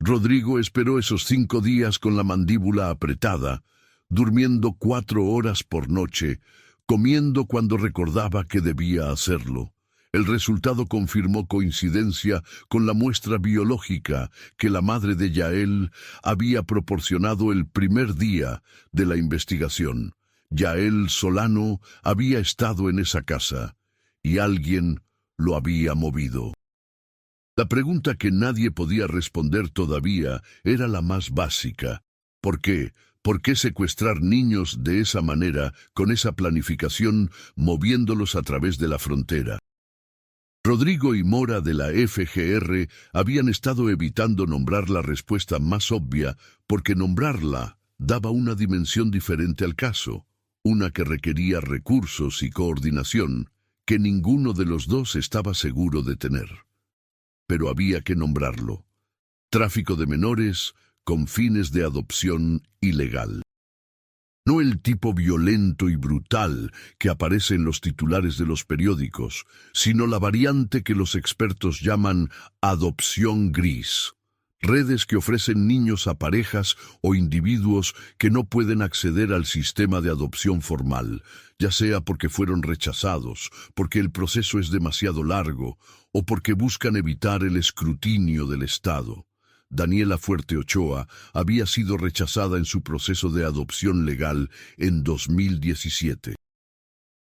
Speaker 1: Rodrigo esperó esos 5 días con la mandíbula apretada, durmiendo 4 horas por noche, comiendo cuando recordaba que debía hacerlo. El resultado confirmó coincidencia con la muestra biológica que la madre de Yael había proporcionado el primer día de la investigación. Yael Solano había estado en esa casa y alguien lo había movido. La pregunta que nadie podía responder todavía era la más básica. ¿Por qué? ¿Por qué secuestrar niños de esa manera, con esa planificación, moviéndolos a través de la frontera? Rodrigo y Mora de la FGR habían estado evitando nombrar la respuesta más obvia porque nombrarla daba una dimensión diferente al caso, una que requería recursos y coordinación que ninguno de los dos estaba seguro de tener. Pero había que nombrarlo. Tráfico de menores con fines de adopción ilegal. No el tipo violento y brutal que aparece en los titulares de los periódicos, sino la variante que los expertos llaman adopción gris. Redes que ofrecen niños a parejas o individuos que no pueden acceder al sistema de adopción formal, ya sea porque fueron rechazados, porque el proceso es demasiado largo o porque buscan evitar el escrutinio del Estado. Daniela Fuerte Ochoa había sido rechazada en su proceso de adopción legal en 2017.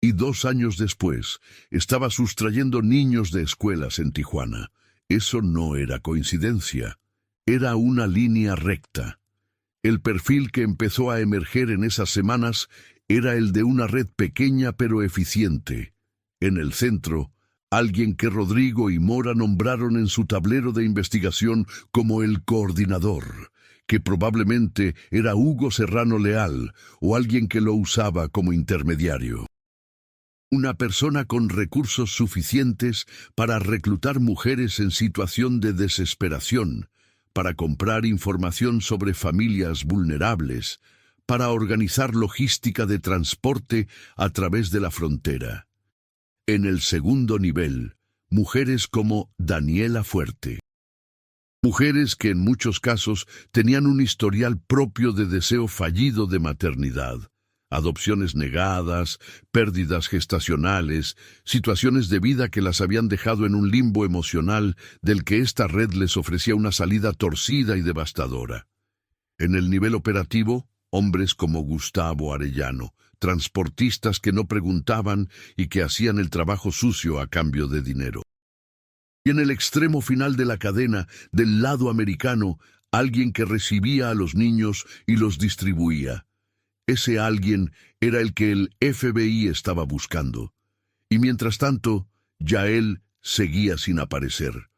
Speaker 1: Y 2 años después, estaba sustrayendo niños de escuelas en Tijuana. Eso no era coincidencia. Era una línea recta. El perfil que empezó a emerger en esas semanas era el de una red pequeña pero eficiente. En el centro, alguien que Rodrigo y Mora nombraron en su tablero de investigación como el coordinador, que probablemente era Hugo Serrano Leal o alguien que lo usaba como intermediario. Una persona con recursos suficientes para reclutar mujeres en situación de desesperación, para comprar información sobre familias vulnerables, para organizar logística de transporte a través de la frontera. En el segundo nivel, mujeres como Daniela Fuerte. Mujeres que en muchos casos tenían un historial propio de deseo fallido de maternidad, adopciones negadas, pérdidas gestacionales, situaciones de vida que las habían dejado en un limbo emocional del que esta red les ofrecía una salida torcida y devastadora. En el nivel operativo, hombres como Gustavo Arellano, transportistas que no preguntaban y que hacían el trabajo sucio a cambio de dinero. Y en el extremo final de la cadena, del lado americano, alguien que recibía a los niños y los distribuía. Ese alguien era el que el FBI estaba buscando. Y mientras tanto, Yael seguía sin aparecer.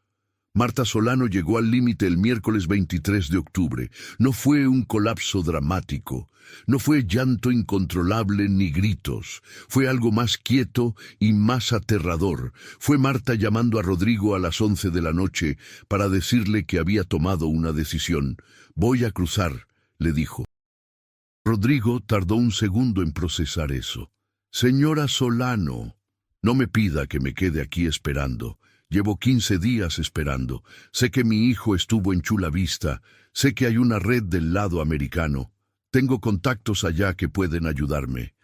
Speaker 1: Marta Solano llegó al límite el miércoles 23 de octubre. No fue un colapso dramático, no fue llanto incontrolable ni gritos. Fue algo más quieto y más aterrador. Fue Marta llamando a Rodrigo a las 11 de la noche para decirle que había tomado una decisión. «Voy a cruzar», le dijo. Rodrigo tardó un segundo en procesar eso. «Señora Solano, no me pida que me quede aquí esperando. Llevo 15 días esperando. Sé que mi hijo estuvo en Chula Vista. Sé que hay una red del lado americano. Tengo contactos allá que pueden ayudarme».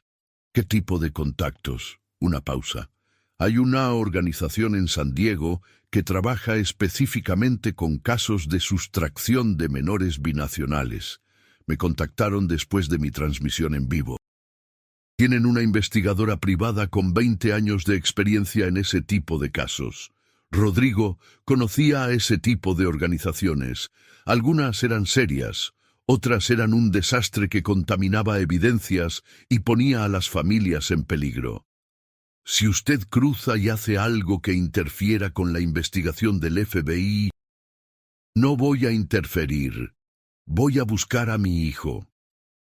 Speaker 1: «¿Qué tipo de contactos?». Una pausa. «Hay una organización en San Diego que trabaja específicamente con casos de sustracción de menores binacionales. Me contactaron después de mi transmisión en vivo. Tienen una investigadora privada con 20 años de experiencia en ese tipo de casos». Rodrigo conocía a ese tipo de organizaciones. Algunas eran serias, otras eran un desastre que contaminaba evidencias y ponía a las familias en peligro. «Si usted cruza y hace algo que interfiera con la investigación del FBI, no voy a interferir. Voy a buscar a mi hijo».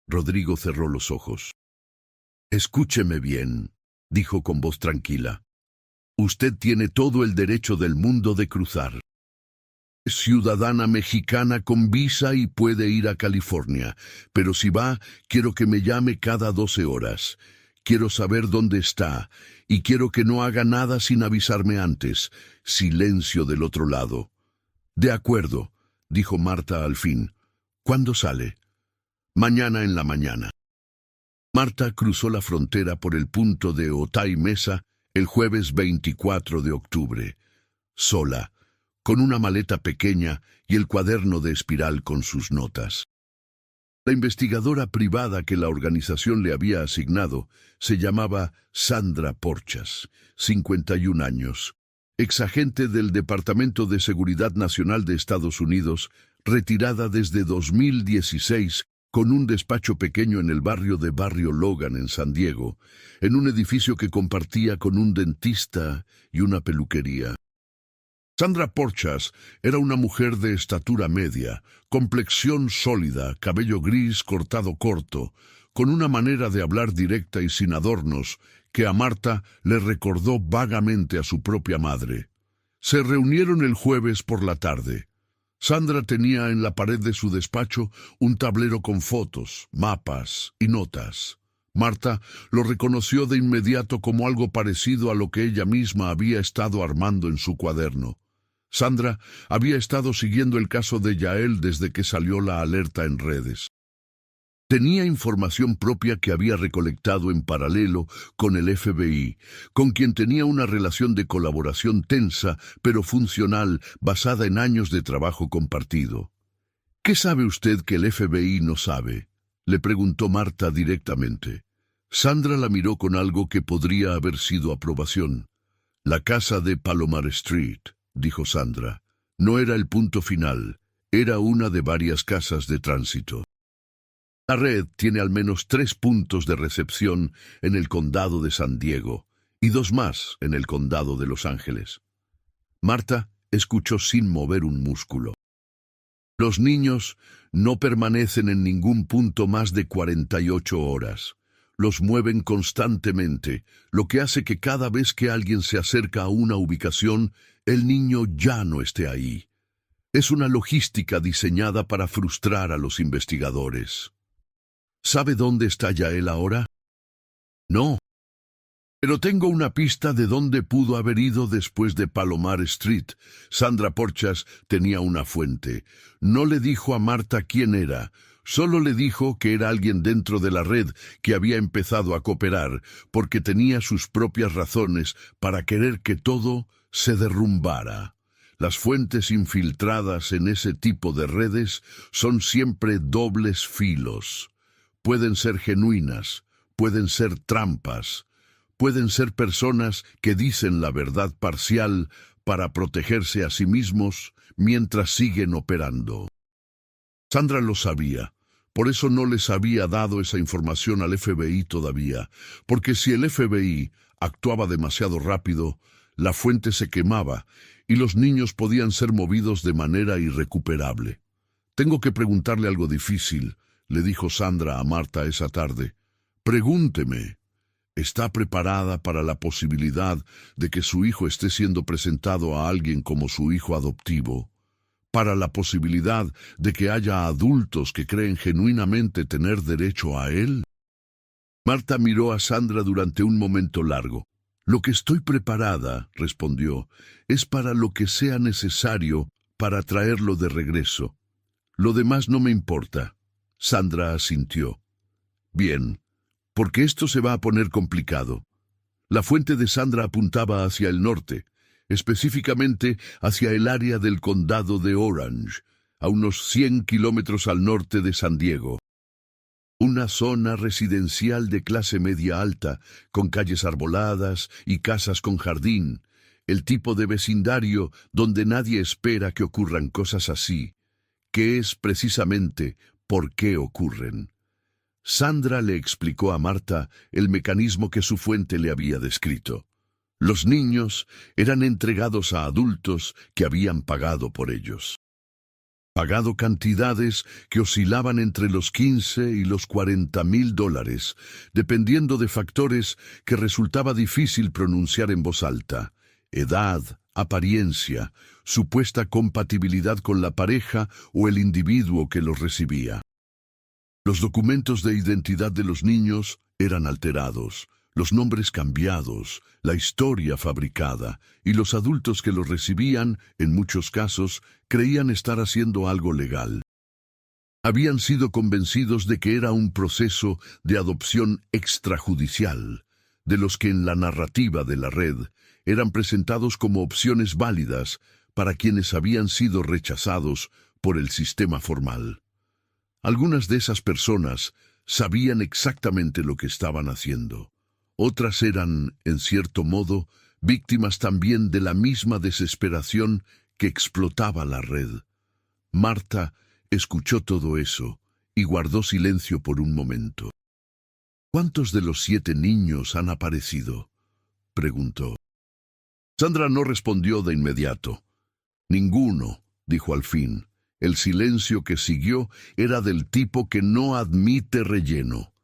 Speaker 1: Rodrigo cerró los ojos. «Escúcheme bien», dijo con voz tranquila. «Usted tiene todo el derecho del mundo de cruzar. Es ciudadana mexicana con visa y puede ir a California, pero si va, quiero que me llame cada 12 horas. Quiero saber dónde está, y quiero que no haga nada sin avisarme antes». Silencio del otro lado. «De acuerdo», dijo Marta al fin. «¿Cuándo sale?» «Mañana en la mañana». Marta cruzó la frontera por el punto de Otay Mesa el jueves 24 de octubre, sola, con una maleta pequeña y el cuaderno de espiral con sus notas. La investigadora privada que la organización le había asignado se llamaba Sandra Porchas, 51 años, exagente del Departamento de Seguridad Nacional de Estados Unidos, retirada desde 2016, con un despacho pequeño en el barrio Logan en San Diego, en un edificio que compartía con un dentista y una peluquería. Sandra Porchas era una mujer de estatura media, complexión sólida, cabello gris cortado corto, con una manera de hablar directa y sin adornos que a Marta le recordó vagamente a su propia madre. Se reunieron el jueves por la tarde. Sandra tenía en la pared de su despacho un tablero con fotos, mapas y notas. Marta lo reconoció de inmediato como algo parecido a lo que ella misma había estado armando en su cuaderno. Sandra había estado siguiendo el caso de Yael desde que salió la alerta en redes. Tenía información propia que había recolectado en paralelo con el FBI, con quien tenía una relación de colaboración tensa pero funcional basada en años de trabajo compartido. «¿Qué sabe usted que el FBI no sabe?», le preguntó Marta directamente. Sandra la miró con algo que podría haber sido aprobación. «La casa de Palomar Street», dijo Sandra. No era el punto final, era una de varias casas de tránsito. La red tiene al menos 3 puntos de recepción en el condado de San Diego y 2 más en el condado de Los Ángeles. Marta escuchó sin mover un músculo. Los niños no permanecen en ningún punto más de 48 horas. Los mueven constantemente, lo que hace que cada vez que alguien se acerca a una ubicación, el niño ya no esté ahí. Es una logística diseñada para frustrar a los investigadores. ¿Sabe dónde está Yael ahora? No. Pero tengo una pista de dónde pudo haber ido después de Palomar Street. Sandra Porchas tenía una fuente. No le dijo a Marta quién era. Solo le dijo que era alguien dentro de la red que había empezado a cooperar porque tenía sus propias razones para querer que todo se derrumbara. Las fuentes infiltradas en ese tipo de redes son siempre dobles filos. Pueden ser genuinas, pueden ser trampas, pueden ser personas que dicen la verdad parcial para protegerse a sí mismos mientras siguen operando. Sandra lo sabía. Por eso no les había dado esa información al FBI todavía, porque si el FBI actuaba demasiado rápido, la fuente se quemaba y los niños podían ser movidos de manera irrecuperable. «Tengo que preguntarle algo difícil», le dijo Sandra a Marta esa tarde. «Pregúnteme. ¿Está preparada para la posibilidad de que su hijo esté siendo presentado a alguien como su hijo adoptivo? ¿Para la posibilidad de que haya adultos que creen genuinamente tener derecho a él?» Marta miró a Sandra durante un momento largo. «Lo que estoy preparada», respondió, «es para lo que sea necesario para traerlo de regreso. Lo demás no me importa». Sandra asintió. «Bien, porque esto se va a poner complicado». La fuente de Sandra apuntaba hacia el norte, específicamente hacia el área del condado de Orange, a unos 100 kilómetros al norte de San Diego. Una zona residencial de clase media alta, con calles arboladas y casas con jardín, el tipo de vecindario donde nadie espera que ocurran cosas así, que es precisamente por qué ocurren. Sandra le explicó a Marta el mecanismo que su fuente le había descrito. Los niños eran entregados a adultos que habían pagado por ellos. Pagado cantidades que oscilaban entre los 15 y los $40,000, dependiendo de factores que resultaba difícil pronunciar en voz alta: edad, apariencia, supuesta compatibilidad con la pareja o el individuo que los recibía. Los documentos de identidad de los niños eran alterados, los nombres cambiados, la historia fabricada, y los adultos que los recibían, en muchos casos, creían estar haciendo algo legal. Habían sido convencidos de que era un proceso de adopción extrajudicial, de los que en la narrativa de la red eran presentados como opciones válidas para quienes habían sido rechazados por el sistema formal. Algunas de esas personas sabían exactamente lo que estaban haciendo. Otras eran, en cierto modo, víctimas también de la misma desesperación que explotaba la red. Marta escuchó todo eso y guardó silencio por un momento. «¿Cuántos de los 7 niños han aparecido?», preguntó. Sandra no respondió de inmediato. «Ninguno», dijo al fin. El silencio que siguió era del tipo que no admite relleno.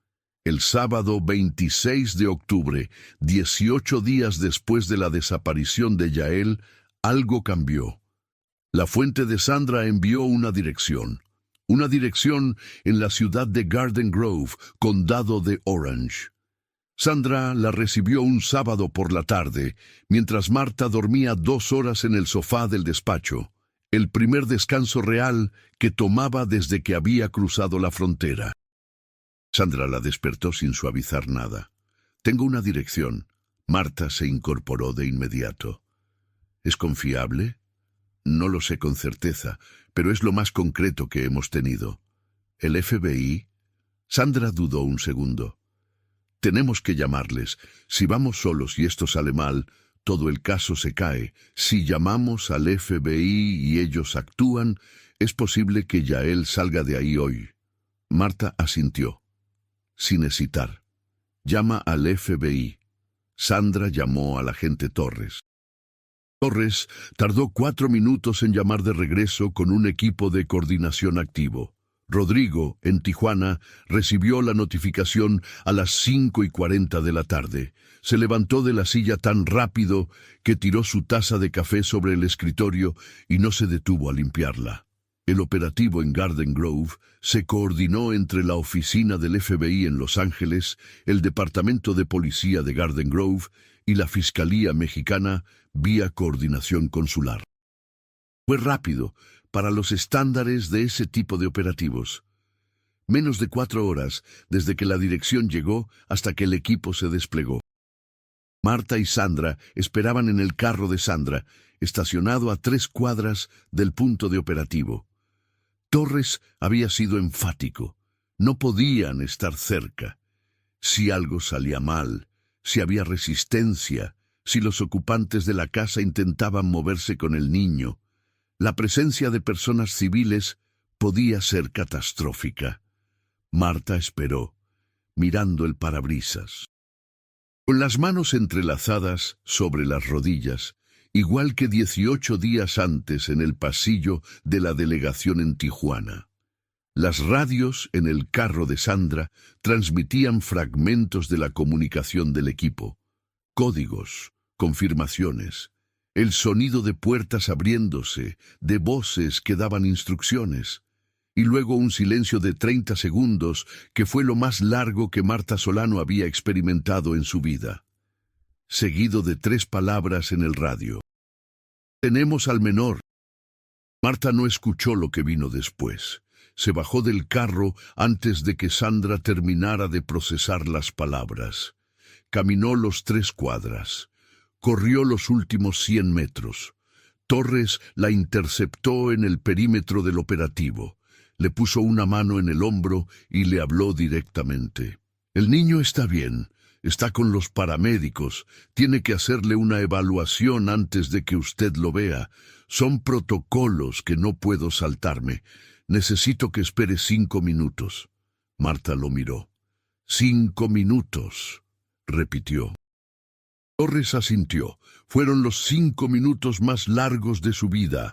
Speaker 1: El sábado 26 de octubre, 18 días después de la desaparición de Yael, algo cambió. La fuente de Sandra envió una dirección en la ciudad de Garden Grove, condado de Orange. Sandra la recibió un sábado por la tarde, mientras Marta dormía 2 horas en el sofá del despacho, el primer descanso real que tomaba desde que había cruzado la frontera. Sandra la despertó sin suavizar nada. «Tengo una dirección». Marta se incorporó de inmediato. «¿Es confiable?» «No lo sé con certeza, pero es lo más concreto que hemos tenido». «¿El FBI?» Sandra dudó un segundo. «Tenemos que llamarles. Si vamos solos y esto sale mal, todo el caso se cae. Si llamamos al FBI y ellos actúan, es posible que Yael salga de ahí hoy». Marta asintió. Sin hesitar. «Llama al FBI». Sandra llamó al agente Torres. Torres tardó 4 minutos en llamar de regreso con un equipo de coordinación activo. Rodrigo, en Tijuana, recibió la notificación a las 5:40 de la tarde. Se levantó de la silla tan rápido que tiró su taza de café sobre el escritorio y no se detuvo a limpiarla. El operativo en Garden Grove se coordinó entre la oficina del FBI en Los Ángeles, el Departamento de Policía de Garden Grove y la Fiscalía Mexicana vía coordinación consular. Fue rápido para los estándares de ese tipo de operativos. Menos de 4 horas desde que la dirección llegó hasta que el equipo se desplegó. Marta y Sandra esperaban en el carro de Sandra, estacionado a 3 cuadras del punto de operativo. Torres había sido enfático. No podían estar cerca. Si algo salía mal, si había resistencia, si los ocupantes de la casa intentaban moverse con el niño, la presencia de personas civiles podía ser catastrófica. Marta esperó, mirando el parabrisas. Con las manos entrelazadas sobre las rodillas igual que 18 días antes en el pasillo de la delegación en Tijuana. Las radios en el carro de Sandra transmitían fragmentos de la comunicación del equipo, códigos, confirmaciones, el sonido de puertas abriéndose, de voces que daban instrucciones, y luego un silencio de 30 segundos que fue lo más largo que Marta Solano había experimentado en su vida, seguido de 3 palabras en el radio. «Tenemos al menor». Marta no escuchó lo que vino después. Se bajó del carro antes de que Sandra terminara de procesar las palabras. Caminó los 3 cuadras. Corrió los últimos 100 metros. Torres la interceptó en el perímetro del operativo. Le puso una mano en el hombro y le habló directamente. «El niño está bien. Está con los paramédicos. Tiene que hacerle una evaluación antes de que usted lo vea. Son protocolos que no puedo saltarme. Necesito que espere 5 minutos». Marta lo miró. «5 minutos», repitió. Torres asintió. Fueron los 5 minutos más largos de su vida.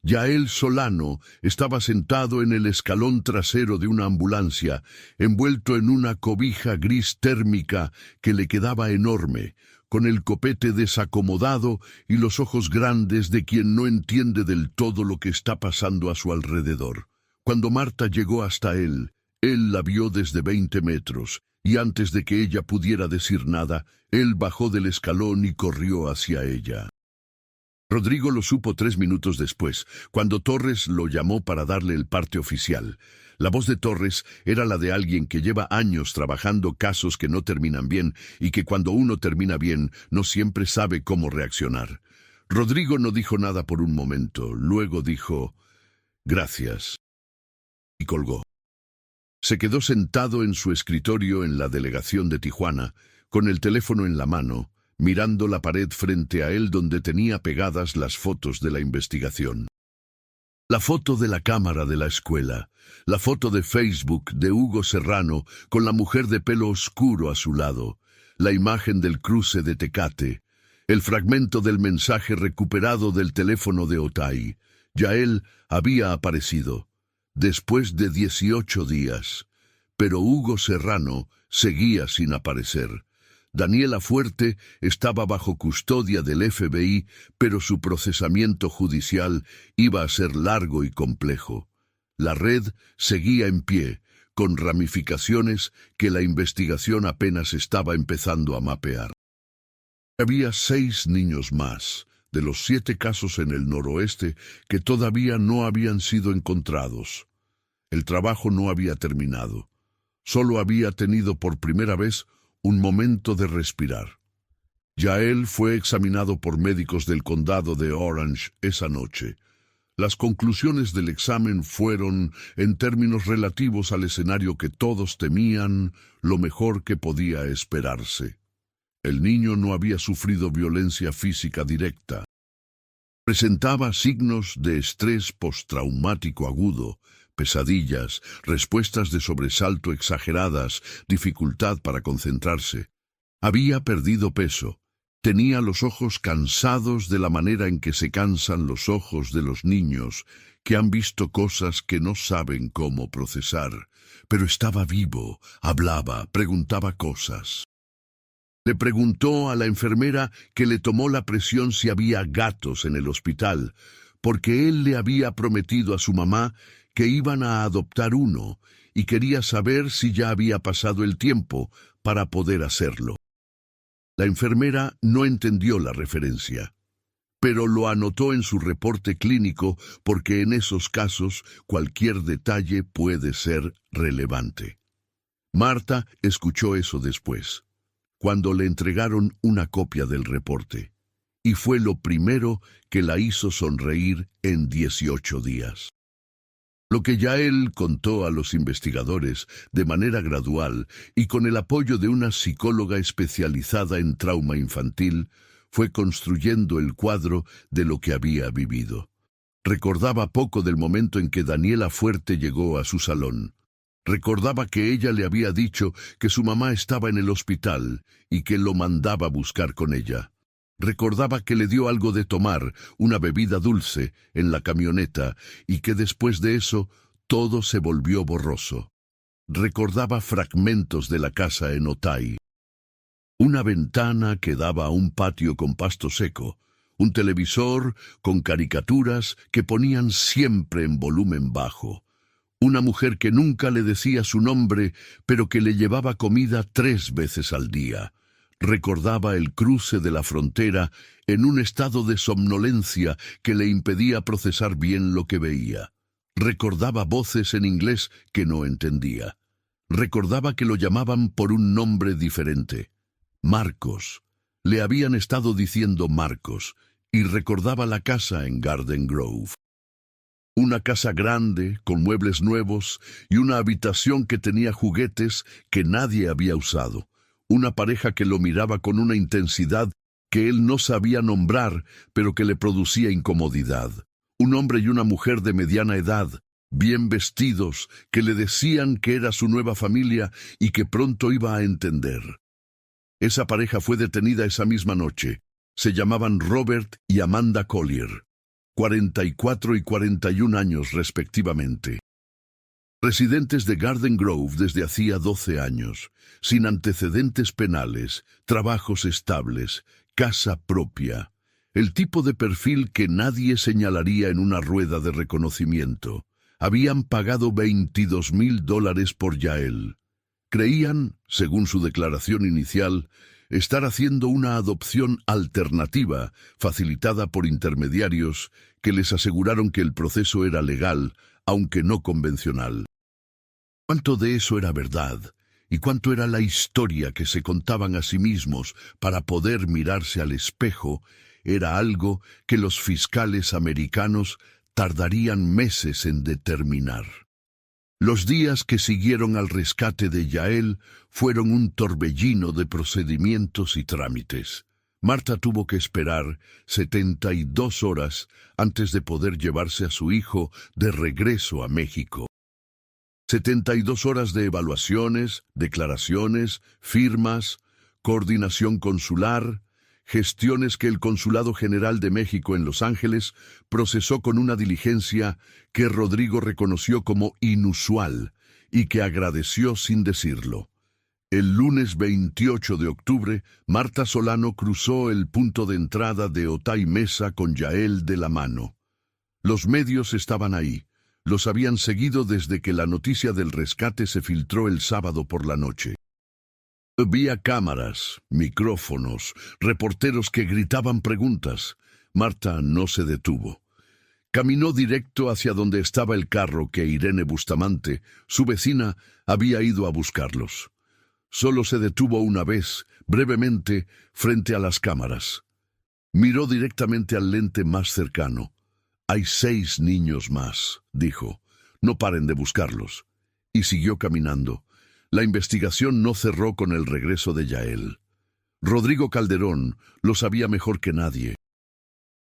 Speaker 1: Yael Solano estaba sentado en el escalón trasero de una ambulancia, envuelto en una cobija gris térmica que le quedaba enorme, con el copete desacomodado y los ojos grandes de quien no entiende del todo lo que está pasando a su alrededor. Cuando Marta llegó hasta él la vio desde 20 metros, y antes de que ella pudiera decir nada, él bajó del escalón y corrió hacia ella. Rodrigo lo supo 3 minutos después, cuando Torres lo llamó para darle el parte oficial. La voz de Torres era la de alguien que lleva años trabajando casos que no terminan bien y que cuando uno termina bien no siempre sabe cómo reaccionar. Rodrigo no dijo nada por un momento, luego dijo «Gracias» y colgó. Se quedó sentado en su escritorio en la delegación de Tijuana, con el teléfono en la mano, mirando la pared frente a él donde tenía pegadas las fotos de la investigación. La foto de la cámara de la escuela, la foto de Facebook de Hugo Serrano con la mujer de pelo oscuro a su lado, la imagen del cruce de Tecate, el fragmento del mensaje recuperado del teléfono de Otay. Yael había aparecido, después de 18 días, pero Hugo Serrano seguía sin aparecer. Daniela Fuerte estaba bajo custodia del FBI, pero su procesamiento judicial iba a ser largo y complejo. La red seguía en pie, con ramificaciones que la investigación apenas estaba empezando a mapear. Había 6 niños más, de los 7 casos en el noroeste, que todavía no habían sido encontrados. El trabajo no había terminado. Solo había tenido por primera vez un momento de respirar. Yael fue examinado por médicos del condado de Orange esa noche. Las conclusiones del examen fueron, en términos relativos al escenario que todos temían, lo mejor que podía esperarse. El niño no había sufrido violencia física directa. Presentaba signos de estrés postraumático agudo, pesadillas, respuestas de sobresalto exageradas, dificultad para concentrarse. Había perdido peso. Tenía los ojos cansados de la manera en que se cansan los ojos de los niños, que han visto cosas que no saben cómo procesar. Pero estaba vivo, hablaba, preguntaba cosas. Le preguntó a la enfermera que le tomó la presión si había gatos en el hospital, porque él le había prometido a su mamá que iban a adoptar uno, y quería saber si ya había pasado el tiempo para poder hacerlo. La enfermera no entendió la referencia, pero lo anotó en su reporte clínico porque en esos casos cualquier detalle puede ser relevante. Marta escuchó eso después, cuando le entregaron una copia del reporte, y fue lo primero que la hizo sonreír en 18 días. Lo que Yael contó a los investigadores de manera gradual y con el apoyo de una psicóloga especializada en trauma infantil, fue construyendo el cuadro de lo que había vivido. Recordaba poco del momento en que Daniela Fuerte llegó a su salón. Recordaba que ella le había dicho que su mamá estaba en el hospital y que lo mandaba a buscar con ella. Recordaba que le dio algo de tomar, una bebida dulce, en la camioneta, y que después de eso todo se volvió borroso. Recordaba fragmentos de la casa en Otay. Una ventana que daba a un patio con pasto seco, un televisor con caricaturas que ponían siempre en volumen bajo, una mujer que nunca le decía su nombre, pero que le llevaba comida 3 veces al día. Recordaba el cruce de la frontera en un estado de somnolencia que le impedía procesar bien lo que veía. Recordaba voces en inglés que no entendía. Recordaba que lo llamaban por un nombre diferente. Marcos. Le habían estado diciendo Marcos, y recordaba la casa en Garden Grove. Una casa grande, con muebles nuevos, y una habitación que tenía juguetes que nadie había usado. Una pareja que lo miraba con una intensidad que él no sabía nombrar, pero que le producía incomodidad. Un hombre y una mujer de mediana edad, bien vestidos, que le decían que era su nueva familia y que pronto iba a entender. Esa pareja fue detenida esa misma noche. Se llamaban Robert y Amanda Collier, 44 y 41 años respectivamente. Residentes de Garden Grove desde hacía 12 años, sin antecedentes penales, trabajos estables, casa propia. El tipo de perfil que nadie señalaría en una rueda de reconocimiento. Habían pagado $22,000 por Yael. Creían, según su declaración inicial, estar haciendo una adopción alternativa, facilitada por intermediarios, que les aseguraron que el proceso era legal, aunque no convencional. ¿Cuánto de eso era verdad? ¿Y cuánto era la historia que se contaban a sí mismos para poder mirarse al espejo? Era algo que los fiscales americanos tardarían meses en determinar. Los días que siguieron al rescate de Yael fueron un torbellino de procedimientos y trámites. Marta tuvo que esperar 72 horas antes de poder llevarse a su hijo de regreso a México. 72 horas de evaluaciones, declaraciones, firmas, coordinación consular, gestiones que el Consulado General de México en Los Ángeles procesó con una diligencia que Rodrigo reconoció como inusual y que agradeció sin decirlo. El lunes 28 de octubre, Marta Solano cruzó el punto de entrada de Otay Mesa con Yael de la mano. Los medios estaban ahí. Los habían seguido desde que la noticia del rescate se filtró el sábado por la noche. Había cámaras, micrófonos, reporteros que gritaban preguntas. Marta no se detuvo. Caminó directo hacia donde estaba el carro que Irene Bustamante, su vecina, había ido a buscarlos. Solo se detuvo una vez, brevemente, frente a las cámaras. Miró directamente al lente más cercano. «Hay 6 niños más», dijo. «No paren de buscarlos». Y siguió caminando. La investigación no cerró con el regreso de Yael. Rodrigo Calderón lo sabía mejor que nadie.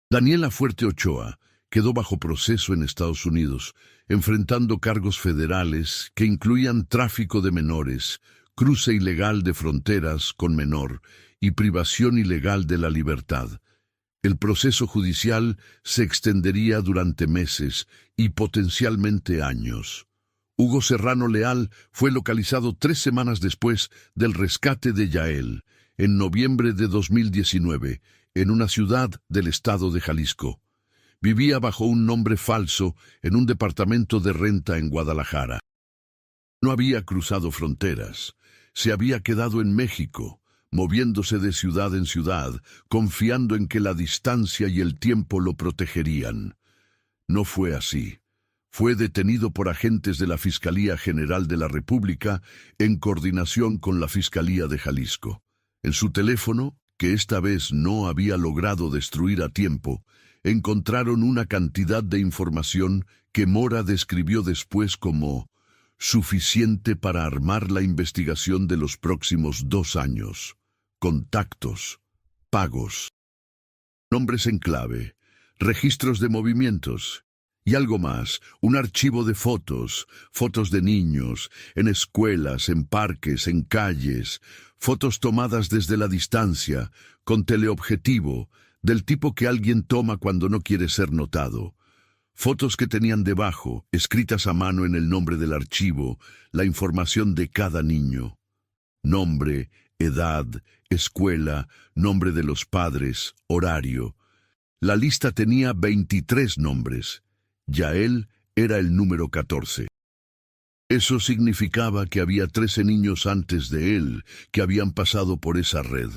Speaker 1: Daniela Fuerte Ochoa quedó bajo proceso en Estados Unidos, enfrentando cargos federales que incluían tráfico de menores, cruce ilegal de fronteras con menor y privación ilegal de la libertad. El proceso judicial se extendería durante meses y potencialmente años. Hugo Serrano Leal fue localizado 3 semanas después del rescate de Yael, en noviembre de 2019, en una ciudad del estado de Jalisco. Vivía bajo un nombre falso en un departamento de renta en Guadalajara. No había cruzado fronteras. Se había quedado en México, moviéndose de ciudad en ciudad, confiando en que la distancia y el tiempo lo protegerían. No fue así. Fue detenido por agentes de la Fiscalía General de la República en coordinación con la Fiscalía de Jalisco. En su teléfono, que esta vez no había logrado destruir a tiempo, encontraron una cantidad de información que Mora describió después como suficiente para armar la investigación de los próximos 2 años. Contactos, pagos, nombres en clave, registros de movimientos Y algo más, un archivo de fotos, fotos de niños, en escuelas, en parques, en calles, fotos tomadas desde la distancia, con teleobjetivo, del tipo que alguien toma cuando no quiere ser notado. Fotos que tenían debajo, escritas a mano en el nombre del archivo, la información de cada niño. Nombre, edad, escuela, nombre de los padres, horario. La lista tenía 23 nombres. Yael era el número 14. Eso significaba que había 13 niños antes de él que habían pasado por esa red,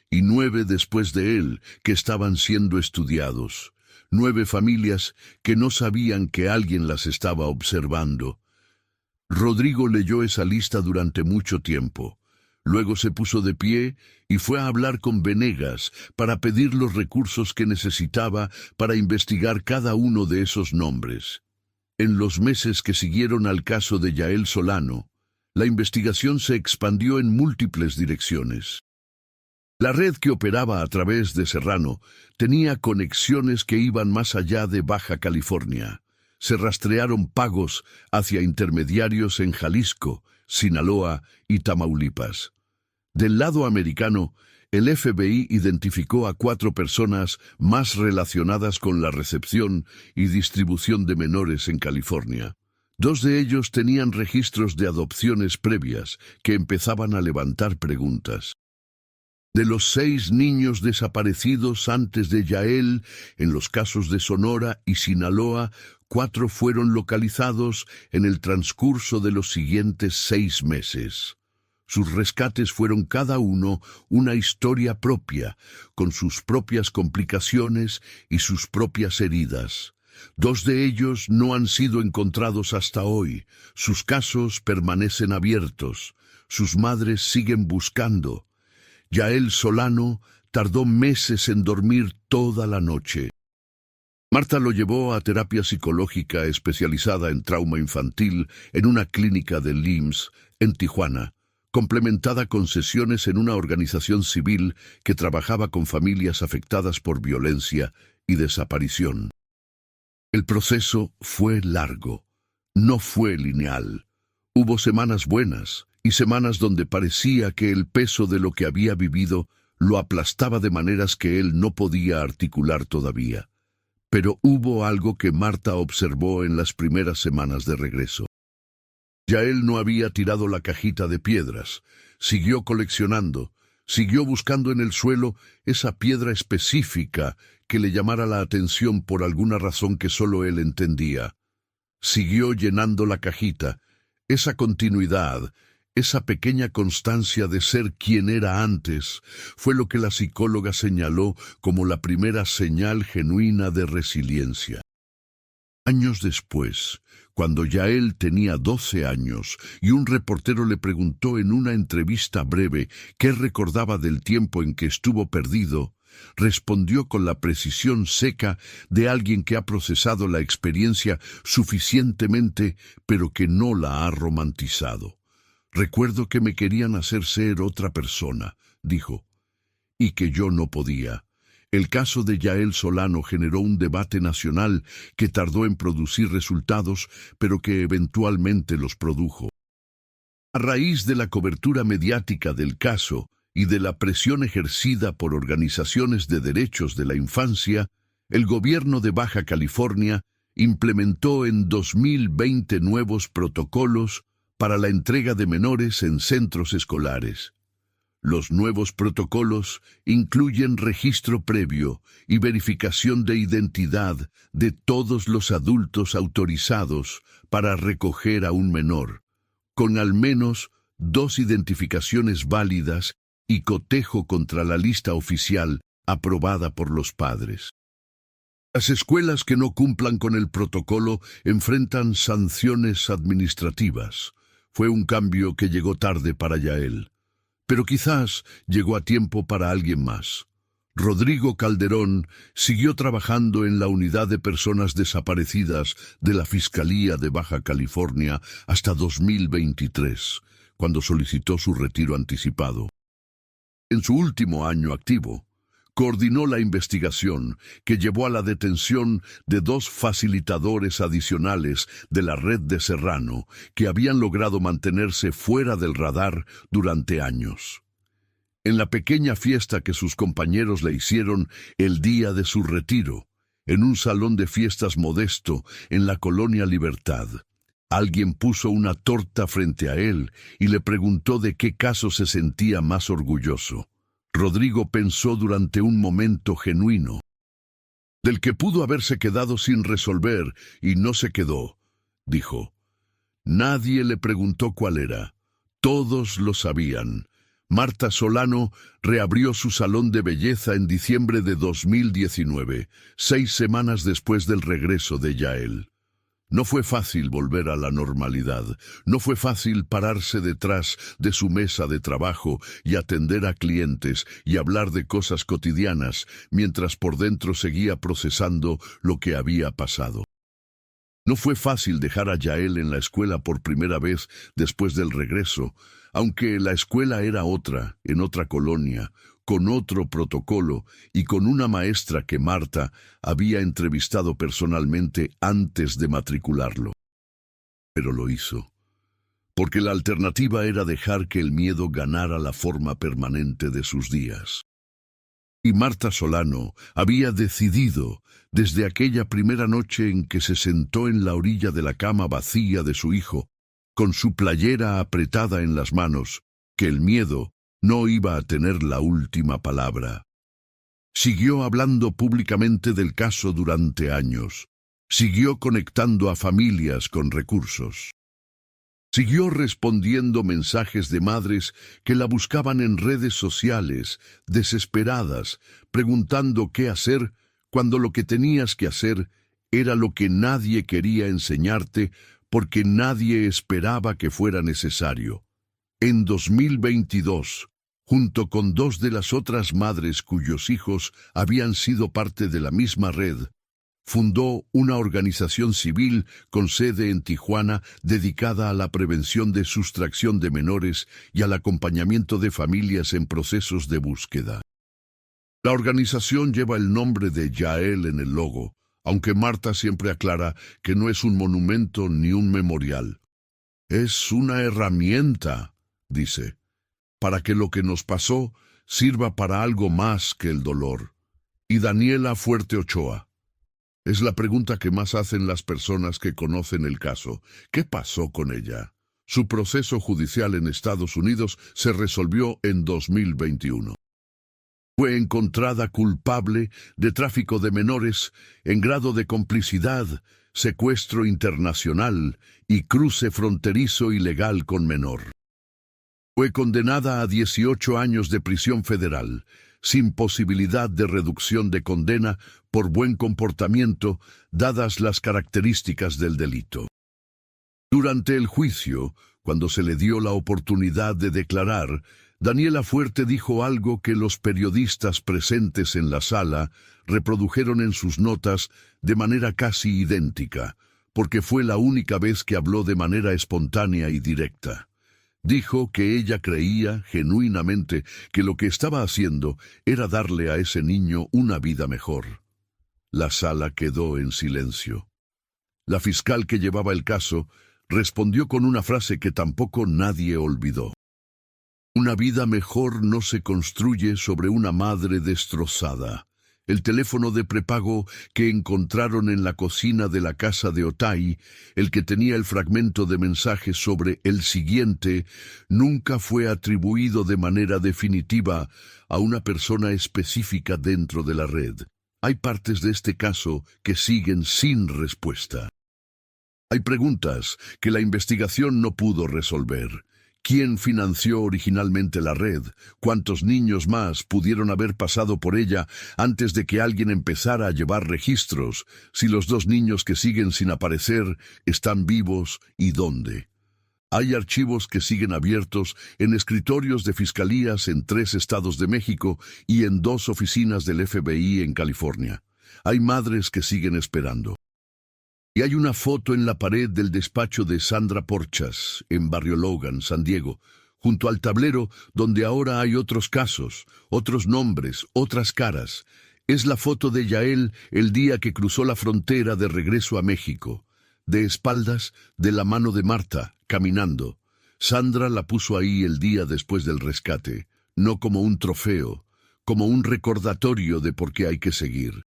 Speaker 1: y 9 después de él que estaban siendo estudiados. 9 familias que no sabían que alguien las estaba observando. Rodrigo leyó esa lista durante mucho tiempo. Luego se puso de pie y fue a hablar con Venegas para pedir los recursos que necesitaba para investigar cada uno de esos nombres. En los meses que siguieron al caso de Yael Solano, la investigación se expandió en múltiples direcciones. La red que operaba a través de Serrano tenía conexiones que iban más allá de Baja California. Se rastrearon pagos hacia intermediarios en Jalisco, Sinaloa y Tamaulipas. Del lado americano, el FBI identificó a 4 personas más relacionadas con la recepción y distribución de menores en California. 2 de ellos tenían registros de adopciones previas que empezaban a levantar preguntas. De los 6 niños desaparecidos antes de Yael, en los casos de Sonora y Sinaloa, 4 fueron localizados en el transcurso de los siguientes 6 meses. Sus rescates fueron cada uno una historia propia, con sus propias complicaciones y sus propias heridas. 2 de ellos no han sido encontrados hasta hoy. Sus casos permanecen abiertos. Sus madres siguen buscando. Yael Solano tardó meses en dormir toda la noche. Marta lo llevó a terapia psicológica especializada en trauma infantil en una clínica del IMSS en Tijuana, complementada con sesiones en una organización civil que trabajaba con familias afectadas por violencia y desaparición. El proceso fue largo, no fue lineal. Hubo semanas buenas y semanas donde parecía que el peso de lo que había vivido lo aplastaba de maneras que él no podía articular todavía. Pero hubo algo que Marta observó en las primeras semanas de regreso. Yael no había tirado la cajita de piedras, siguió coleccionando, siguió buscando en el suelo esa piedra específica que le llamara la atención por alguna razón que solo él entendía. Siguió llenando la cajita, esa continuidad, esa pequeña constancia de ser quien era antes, fue lo que la psicóloga señaló como la primera señal genuina de resiliencia. Años después, cuando Yael tenía 12 años y un reportero le preguntó en una entrevista breve qué recordaba del tiempo en que estuvo perdido, respondió con la precisión seca de alguien que ha procesado la experiencia suficientemente, pero que no la ha romantizado. «Recuerdo que me querían hacer ser otra persona», dijo, «y que yo no podía». El caso de Yael Solano generó un debate nacional que tardó en producir resultados, pero que eventualmente los produjo. A raíz de la cobertura mediática del caso y de la presión ejercida por organizaciones de derechos de la infancia, el gobierno de Baja California implementó en 2020 nuevos protocolos para la entrega de menores en centros escolares. Los nuevos protocolos incluyen registro previo y verificación de identidad de todos los adultos autorizados para recoger a un menor, con al menos 2 identificaciones válidas y cotejo contra la lista oficial aprobada por los padres. Las escuelas que no cumplan con el protocolo enfrentan sanciones administrativas. Fue un cambio que llegó tarde para Yael, pero quizás llegó a tiempo para alguien más. Rodrigo Calderón siguió trabajando en la unidad de personas desaparecidas de la Fiscalía de Baja California hasta 2023, cuando solicitó su retiro anticipado. En su último año activo, coordinó la investigación que llevó a la detención de 2 facilitadores adicionales de la red de Serrano que habían logrado mantenerse fuera del radar durante años. En la pequeña fiesta que sus compañeros le hicieron el día de su retiro, en un salón de fiestas modesto en la colonia Libertad, alguien puso una torta frente a él y le preguntó de qué caso se sentía más orgulloso. Rodrigo pensó durante un momento genuino, del que pudo haberse quedado sin resolver y no se quedó, dijo. Nadie le preguntó cuál era. Todos lo sabían. Marta Solano reabrió su salón de belleza en diciembre de 2019, 6 semanas después del regreso de Yael. No fue fácil volver a la normalidad, no fue fácil pararse detrás de su mesa de trabajo y atender a clientes y hablar de cosas cotidianas, mientras por dentro seguía procesando lo que había pasado. No fue fácil dejar a Yael en la escuela por primera vez después del regreso, aunque la escuela era otra, en otra colonia, con otro protocolo y con una maestra que Marta había entrevistado personalmente antes de matricularlo. Pero lo hizo, porque la alternativa era dejar que el miedo ganara la forma permanente de sus días. Y Marta Solano había decidido, desde aquella primera noche en que se sentó en la orilla de la cama vacía de su hijo, con su playera apretada en las manos, que el miedo no iba a tener la última palabra. Siguió hablando públicamente del caso durante años. Siguió conectando a familias con recursos. Siguió respondiendo mensajes de madres que la buscaban en redes sociales, desesperadas, preguntando qué hacer cuando lo que tenías que hacer era lo que nadie quería enseñarte porque nadie esperaba que fuera necesario. En 2022, junto con 2 de las otras madres cuyos hijos habían sido parte de la misma red, fundó una organización civil con sede en Tijuana dedicada a la prevención de sustracción de menores y al acompañamiento de familias en procesos de búsqueda. La organización lleva el nombre de Yael en el logo, aunque Marta siempre aclara que no es un monumento ni un memorial. Es una herramienta, dice, para que lo que nos pasó sirva para algo más que el dolor. Y Daniela Fuerte Ochoa. Es la pregunta que más hacen las personas que conocen el caso. ¿Qué pasó con ella? Su proceso judicial en Estados Unidos se resolvió en 2021. Fue encontrada culpable de tráfico de menores en grado de complicidad, secuestro internacional y cruce fronterizo ilegal con menor. Fue condenada a 18 años de prisión federal, sin posibilidad de reducción de condena por buen comportamiento, dadas las características del delito. Durante el juicio, cuando se le dio la oportunidad de declarar, Daniela Fuerte dijo algo que los periodistas presentes en la sala reprodujeron en sus notas de manera casi idéntica, porque fue la única vez que habló de manera espontánea y directa. Dijo que ella creía genuinamente que lo que estaba haciendo era darle a ese niño una vida mejor. La sala quedó en silencio. La fiscal que llevaba el caso respondió con una frase que tampoco nadie olvidó. Una vida mejor no se construye sobre una madre destrozada. El teléfono de prepago que encontraron en la cocina de la casa de Otay, el que tenía el fragmento de mensaje sobre el siguiente, nunca fue atribuido de manera definitiva a una persona específica dentro de la red. Hay partes de este caso que siguen sin respuesta. Hay preguntas que la investigación no pudo resolver. ¿Quién financió originalmente la red? ¿Cuántos niños más pudieron haber pasado por ella antes de que alguien empezara a llevar registros? Si los 2 niños que siguen sin aparecer están vivos, ¿y dónde? Hay archivos que siguen abiertos en escritorios de fiscalías en 3 estados de México y en 2 oficinas del FBI en California. Hay madres que siguen esperando. Y hay una foto en la pared del despacho de Sandra Porchas, en Barrio Logan, San Diego, junto al tablero donde ahora hay otros casos, otros nombres, otras caras. Es la foto de Yael el día que cruzó la frontera de regreso a México. De espaldas, de la mano de Marta, caminando. Sandra la puso ahí el día después del rescate, no como un trofeo, como un recordatorio de por qué hay que seguir.